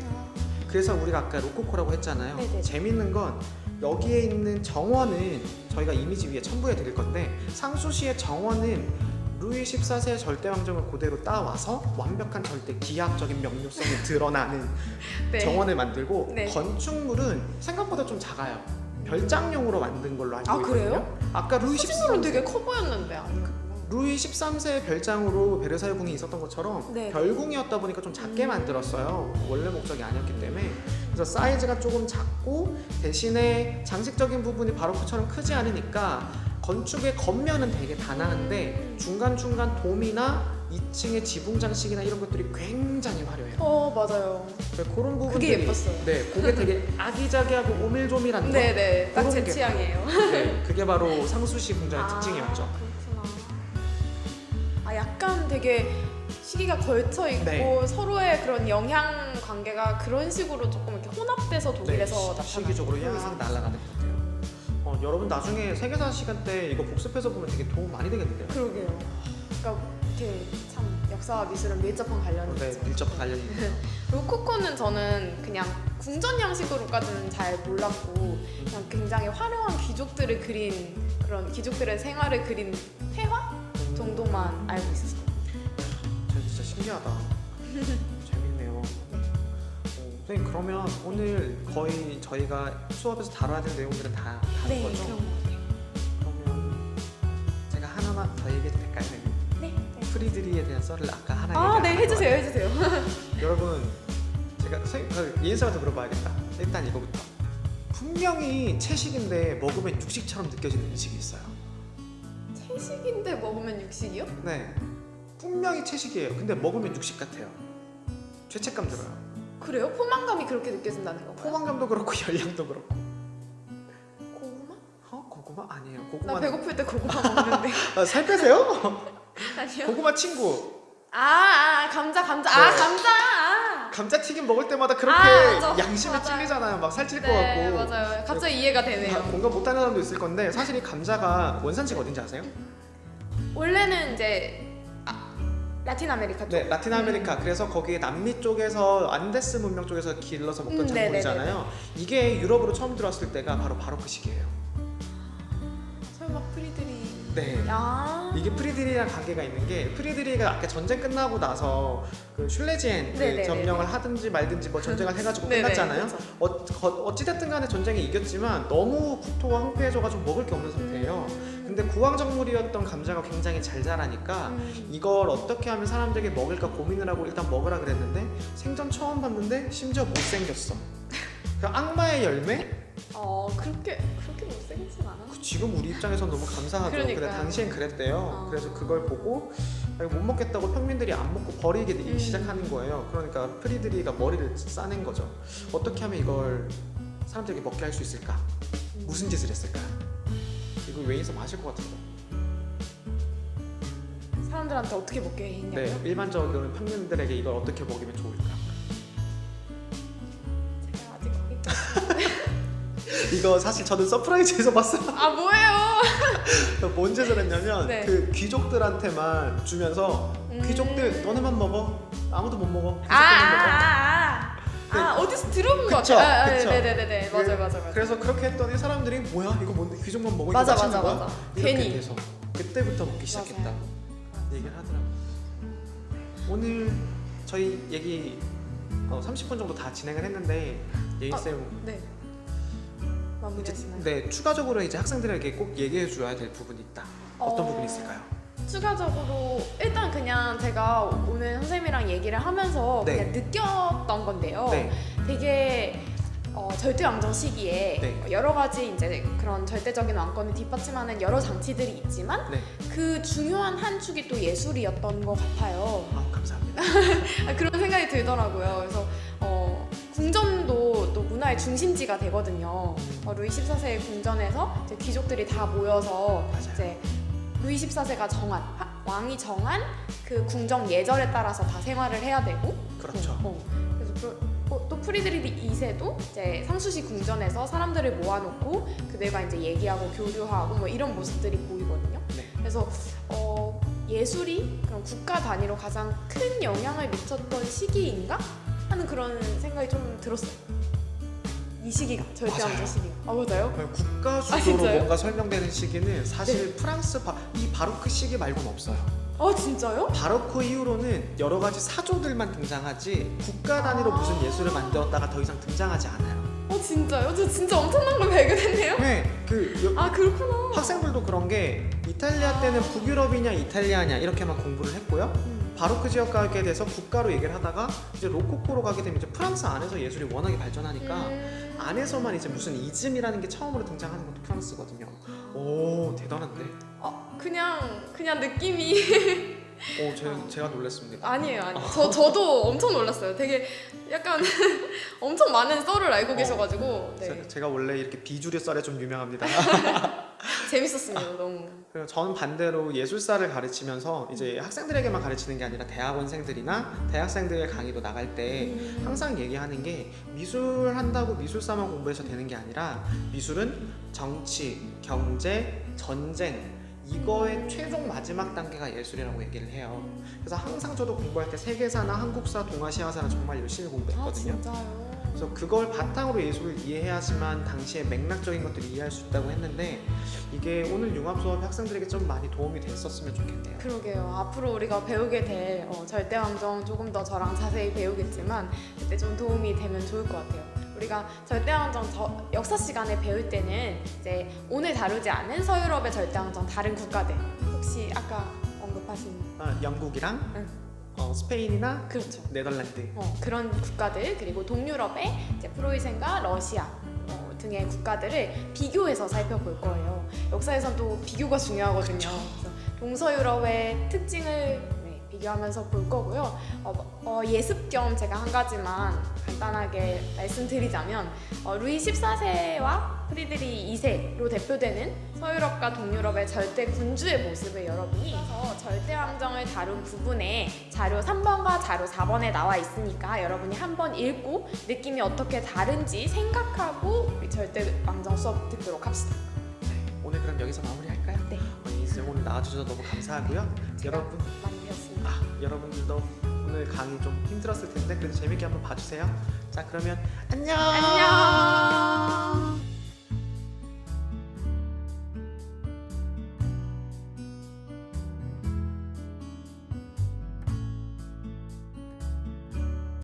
[SPEAKER 1] 그래서 우리가 아까 로코코라고 했잖아요.
[SPEAKER 2] 네네.
[SPEAKER 1] 재밌는 건 여기에 있는 정원은 저희가 이미지 위에 첨부해 드릴 건데 상수시의 정원은 루이 14세의 절대왕정을 그대로 따와서 완벽한 절대 기하학적인 명료성이 드러나는
[SPEAKER 2] 네.
[SPEAKER 1] 정원을 만들고
[SPEAKER 2] 네.
[SPEAKER 1] 건축물은 생각보다 좀 작아요. 별장용으로 만든 걸로 알고
[SPEAKER 2] 아,
[SPEAKER 1] 있거든요.
[SPEAKER 2] 그래요?
[SPEAKER 1] 아까
[SPEAKER 2] 사진으로는 되게 커 보였는데 아니요.
[SPEAKER 1] 루이 13세의 별장으로 베르사유 궁이 있었던 것처럼
[SPEAKER 2] 네.
[SPEAKER 1] 별궁이었다 보니까 좀 작게 만들었어요. 원래 목적이 아니었기 때문에. 그래서 사이즈가 조금 작고 대신에 장식적인 부분이 바로크처럼 크지 않으니까 건축의 겉면은 되게 단아한데 중간중간 돔이나 2층의 지붕 장식이나 이런 것들이 굉장히 화려해요.
[SPEAKER 2] 맞아요.
[SPEAKER 1] 그런 부분들이
[SPEAKER 2] 그게 예뻤어요.
[SPEAKER 1] 네, 그게 되게 아기자기하고 오밀조밀한 거.
[SPEAKER 2] 네네, 딱 제
[SPEAKER 1] 그런 게-
[SPEAKER 2] 취향이에요.
[SPEAKER 1] 네, 그게 바로 상수시 궁전의 특징이었죠.
[SPEAKER 2] 그렇구나. 아, 약간 되게 시기가 걸쳐 있고
[SPEAKER 1] 네.
[SPEAKER 2] 서로의 그런 영향 관계가 그런 식으로 조금 이렇게 혼합돼서 독일에서 나타나는
[SPEAKER 1] 시기적으로 약
[SPEAKER 2] 그런
[SPEAKER 1] 날아가는 것 같아요. 여러분 나중에 세계사 시간 때 이거 복습해서 보면 되게 도움 많이 되겠는데요.
[SPEAKER 2] 그러게요. 그러니까 이렇게 참 역사와 미술은 밀접한 관련이
[SPEAKER 1] 네,
[SPEAKER 2] 있죠.
[SPEAKER 1] 밀접 관련이 있죠.
[SPEAKER 2] 로코코는 저는 그냥 궁전 양식으로까지는 잘 몰랐고 그냥 굉장히 화려한 귀족들을 그린 그런 귀족들의 생활을 그린 회화 정도만 알고 있었어요.
[SPEAKER 1] 진짜 신기하다. 재밌네요. 선생님 그러면 오늘 거의 저희가 수업에서 다뤄야 될 내용들은 다 다른 거죠?
[SPEAKER 2] 그런 것 같아요.
[SPEAKER 1] 그러면 제가 하나만 더 얘기해도 될까요?
[SPEAKER 2] 네.
[SPEAKER 1] 프리드리에 대한 썰을 아까 하나
[SPEAKER 2] 아, 네,
[SPEAKER 1] 얘기한 것
[SPEAKER 2] 해주세요.
[SPEAKER 1] 같아요. 여러분 제가 예인쌤한테 물어봐야겠다. 일단 이거부터 분명히 채식인데 먹으면 육식처럼 느껴지는 음식이 있어요.
[SPEAKER 2] 채식인데 먹으면 육식이요?
[SPEAKER 1] 네, 분명히 채식이에요. 근데 먹으면 육식 같아요. 죄책감 들어요.
[SPEAKER 2] 그래요? 포만감이 그렇게 느껴진다는 건가요?
[SPEAKER 1] 포만감도 그렇고 열량도 그렇고.
[SPEAKER 2] 고구마?
[SPEAKER 1] 고구마 아니에요.
[SPEAKER 2] 나
[SPEAKER 1] 고구마.
[SPEAKER 2] 배고플 때 고구마 먹는데.
[SPEAKER 1] 살 빼세요?
[SPEAKER 2] 아니요.
[SPEAKER 1] 고구마 친구.
[SPEAKER 2] 감자.
[SPEAKER 1] 네.
[SPEAKER 2] 감자.
[SPEAKER 1] 감자튀김 먹을 때마다 그렇게
[SPEAKER 2] 맞아.
[SPEAKER 1] 양심에
[SPEAKER 2] 맞아요.
[SPEAKER 1] 찔리잖아요. 막 살찔 것
[SPEAKER 2] 네,
[SPEAKER 1] 같고.
[SPEAKER 2] 맞아요. 갑자기 이해가 되네요.
[SPEAKER 1] 공감 못하는 사람도 있을 건데 사실 이 감자가 원산지가 어딘지 아세요?
[SPEAKER 2] 원래는 이제 라틴 아메리카 쪽.
[SPEAKER 1] 네, 라틴 아메리카. 그래서 거기에 남미 쪽에서 안데스 문명 쪽에서 길러서 먹던 작물이잖아요. 이게 유럽으로 처음 들어왔을 때가 바로 바로크 시기예요.
[SPEAKER 2] 설마 프리드리.
[SPEAKER 1] 네. 이게 프리드리랑 관계가 있는 게 프리드리가 아까 전쟁 끝나고 나서 그 슐레지엔 그
[SPEAKER 2] 네네네네.
[SPEAKER 1] 점령을 하든지 말든지 뭐 전쟁을 해가지고
[SPEAKER 2] 네네,
[SPEAKER 1] 끝났잖아요.
[SPEAKER 2] 그렇죠.
[SPEAKER 1] 어찌됐든 간에 전쟁에 이겼지만 너무 국토가 황폐해져가지고 먹을 게 없는 상태예요. 근데 구황작물이었던 감자가 굉장히 잘 자라니까 이걸 어떻게 하면 사람들에게 먹을까 고민을 하고 일단 먹으라 그랬는데 생전 처음 봤는데 심지어 못생겼어. 그 악마의 열매?
[SPEAKER 2] 그렇게 못생기진 않아.
[SPEAKER 1] 지금 우리 입장에선 너무 감사하죠. 근데
[SPEAKER 2] 그러니까요.
[SPEAKER 1] 당시엔 그랬대요. 그래서 그걸 보고 못 먹겠다고 평민들이 안 먹고 버리기 시작하는 거예요. 그러니까 프리드리가 머리를 싸낸 거죠. 어떻게 하면 이걸 사람들에게 먹게 할 수 있을까? 무슨 짓을 했을까? 이거 웨인서 마실 것 같은데.
[SPEAKER 2] 사람들한테 어떻게 먹게 했냐고요?
[SPEAKER 1] 네, 일반적으로 평민들에게 이걸 어떻게 먹이면 좋을까?
[SPEAKER 2] 제가 아직 거기까지.
[SPEAKER 1] 이거 사실 저는 서프라이즈에서 봤어요.
[SPEAKER 2] 뭐예요?
[SPEAKER 1] 뭔 짓을 했냐면
[SPEAKER 2] 네.
[SPEAKER 1] 그 귀족들한테만 주면서 귀족들 너네만 먹어. 아무도 못 먹어.
[SPEAKER 2] 어디서 들어본 것
[SPEAKER 1] 그쵸,
[SPEAKER 2] 같아요.
[SPEAKER 1] 그쵸.
[SPEAKER 2] 네네네네. 맞아요.
[SPEAKER 1] 그래서 그렇게 했더니 사람들이 뭐야 이거 뭔데 귀족만 먹어
[SPEAKER 2] 맞아.
[SPEAKER 1] 이렇게
[SPEAKER 2] 괜히.
[SPEAKER 1] 돼서 그때부터 먹기 시작했다 얘기를 하더라고요. 오늘 저희 얘기 30분 정도 다 진행을 했는데 예인쌤
[SPEAKER 2] 네. 마무리하시나요?
[SPEAKER 1] 네, 추가적으로 이제 학생들에게 꼭 얘기해 줘야 될 부분이 있다. 어떤 부분이 있을까요?
[SPEAKER 2] 추가적으로 일단 그냥 제가 오늘 선생님이랑 얘기를 하면서
[SPEAKER 1] 네.
[SPEAKER 2] 그냥 느꼈던 건데요.
[SPEAKER 1] 네.
[SPEAKER 2] 되게 절대왕정 시기에
[SPEAKER 1] 네.
[SPEAKER 2] 여러 가지 이제 그런 절대적인 왕권을 뒷받침하는 여러 장치들이 있지만
[SPEAKER 1] 네.
[SPEAKER 2] 그 중요한 한 축이 또 예술이었던 것 같아요.
[SPEAKER 1] 감사합니다.
[SPEAKER 2] 그런 생각이 들더라고요. 그래서 궁전도 또 문화의 중심지가 되거든요. 루이 14세의 궁전에서 이제 귀족들이 다 모여서
[SPEAKER 1] 맞아요.
[SPEAKER 2] 이제 루이 14세가 정한 왕이 정한 그 궁정 예절에 따라서 다 생활을 해야 되고
[SPEAKER 1] 그렇죠.
[SPEAKER 2] 그래서 또 프리드리히 2세도 이제 상수시 궁전에서 사람들을 모아놓고 그들과 이제 얘기하고 교류하고 뭐 이런 모습들이 보이거든요.
[SPEAKER 1] 네.
[SPEAKER 2] 그래서 예술이 그런 국가 단위로 가장 큰 영향을 미쳤던 시기인가 하는 그런 생각이 좀 들었어요. 이 시기가 절대왕정
[SPEAKER 1] 맞아요.
[SPEAKER 2] 시기가. 맞아요?
[SPEAKER 1] 국가 주도로
[SPEAKER 2] 진짜요?
[SPEAKER 1] 뭔가 설명되는 시기는 사실 프랑스 이 바로크 시기 말고는 없어요.
[SPEAKER 2] 진짜요?
[SPEAKER 1] 바로크 이후로는 여러 가지 사조들만 등장하지 국가 단위로 무슨 예술을 만들었다가 더 이상 등장하지 않아요.
[SPEAKER 2] 진짜요? 저 진짜 엄청난 걸 발견했네요.
[SPEAKER 1] 네,
[SPEAKER 2] 그렇구나.
[SPEAKER 1] 학생들도 그런 게 이탈리아 때는 북유럽이냐 이탈리아냐 이렇게만 공부를 했고요. 바로크 지역 가게 돼서 국가로 얘기를 하다가 이제 로코코로 가게 되면 이제 프랑스 안에서 예술이 워낙에 발전하니까 안에서만 이제 무슨 이즘이라는 게 처음으로 등장하는 것도 프랑스거든요. 오, 대단한데?
[SPEAKER 2] 그냥 느낌이
[SPEAKER 1] 제가 놀랐습니다.
[SPEAKER 2] 아니에요. 저도 엄청 놀랐어요. 되게 약간 엄청 많은 썰을 알고 계셔가지고 네.
[SPEAKER 1] 제가 원래 이렇게 비주류 썰에 좀 유명합니다.
[SPEAKER 2] 재밌었습니다. 너무.
[SPEAKER 1] 그리고 저는 반대로 예술사를 가르치면서 이제 학생들에게만 가르치는 게 아니라 대학원생들이나 대학생들의 강의도 나갈 때 항상 얘기하는 게 미술 한다고 미술사만 공부해서 되는 게 아니라 미술은 정치, 경제, 전쟁 이거의 최종 마지막 단계가 예술이라고 얘기를 해요. 그래서 항상 저도 공부할 때 세계사나 한국사, 동아시아사를 정말 열심히 공부했거든요.
[SPEAKER 2] 진짜요?
[SPEAKER 1] 그래서 그걸 바탕으로 예술을 이해해야지만 당시의 맥락적인 것들을 이해할 수 있다고 했는데 이게 오늘 융합 수업이 학생들에게 좀 많이 도움이 됐었으면 좋겠네요.
[SPEAKER 2] 그러게요. 앞으로 우리가 배우게 될 절대왕정 조금 더 저랑 자세히 배우겠지만 그때 좀 도움이 되면 좋을 것 같아요. 우리가 절대왕정 역사 시간에 배울 때는 이제 오늘 다루지 않은 서유럽의 절대왕정 다른 국가들 혹시 아까 언급하신
[SPEAKER 1] 영국이랑
[SPEAKER 2] 응.
[SPEAKER 1] 스페인이나
[SPEAKER 2] 그렇죠.
[SPEAKER 1] 네덜란드
[SPEAKER 2] 그런 국가들 그리고 동유럽의 이제 프로이센과 러시아 등의 국가들을 비교해서 살펴볼 거예요. 역사에선 또 비교가 중요하거든요. 그래서 동서유럽의 특징을 비교하면서 볼 거고요. 예습 겸 제가 한 가지만 간단하게 말씀드리자면 루이 14세와 프리드리히 2세로 대표되는 서유럽과 동유럽의 절대 군주의 모습을 여러분이 절대왕정을 다룬 부분에 자료 3번과 자료 4번에 나와 있으니까 여러분이 한번 읽고 느낌이 어떻게 다른지 생각하고 우리 절대왕정 수업 듣도록 합시다.
[SPEAKER 1] 오늘 그럼 여기서 마무리할까요?
[SPEAKER 2] 네.
[SPEAKER 1] 이제 오늘 나와주셔서 너무 감사하고요. 여러분
[SPEAKER 2] 많이 배웠습니다.
[SPEAKER 1] 여러분들도 오늘 강의 좀 힘들었을 텐데 그래도 재밌게 한번 봐주세요. 자 그러면 안녕.
[SPEAKER 2] 안녕.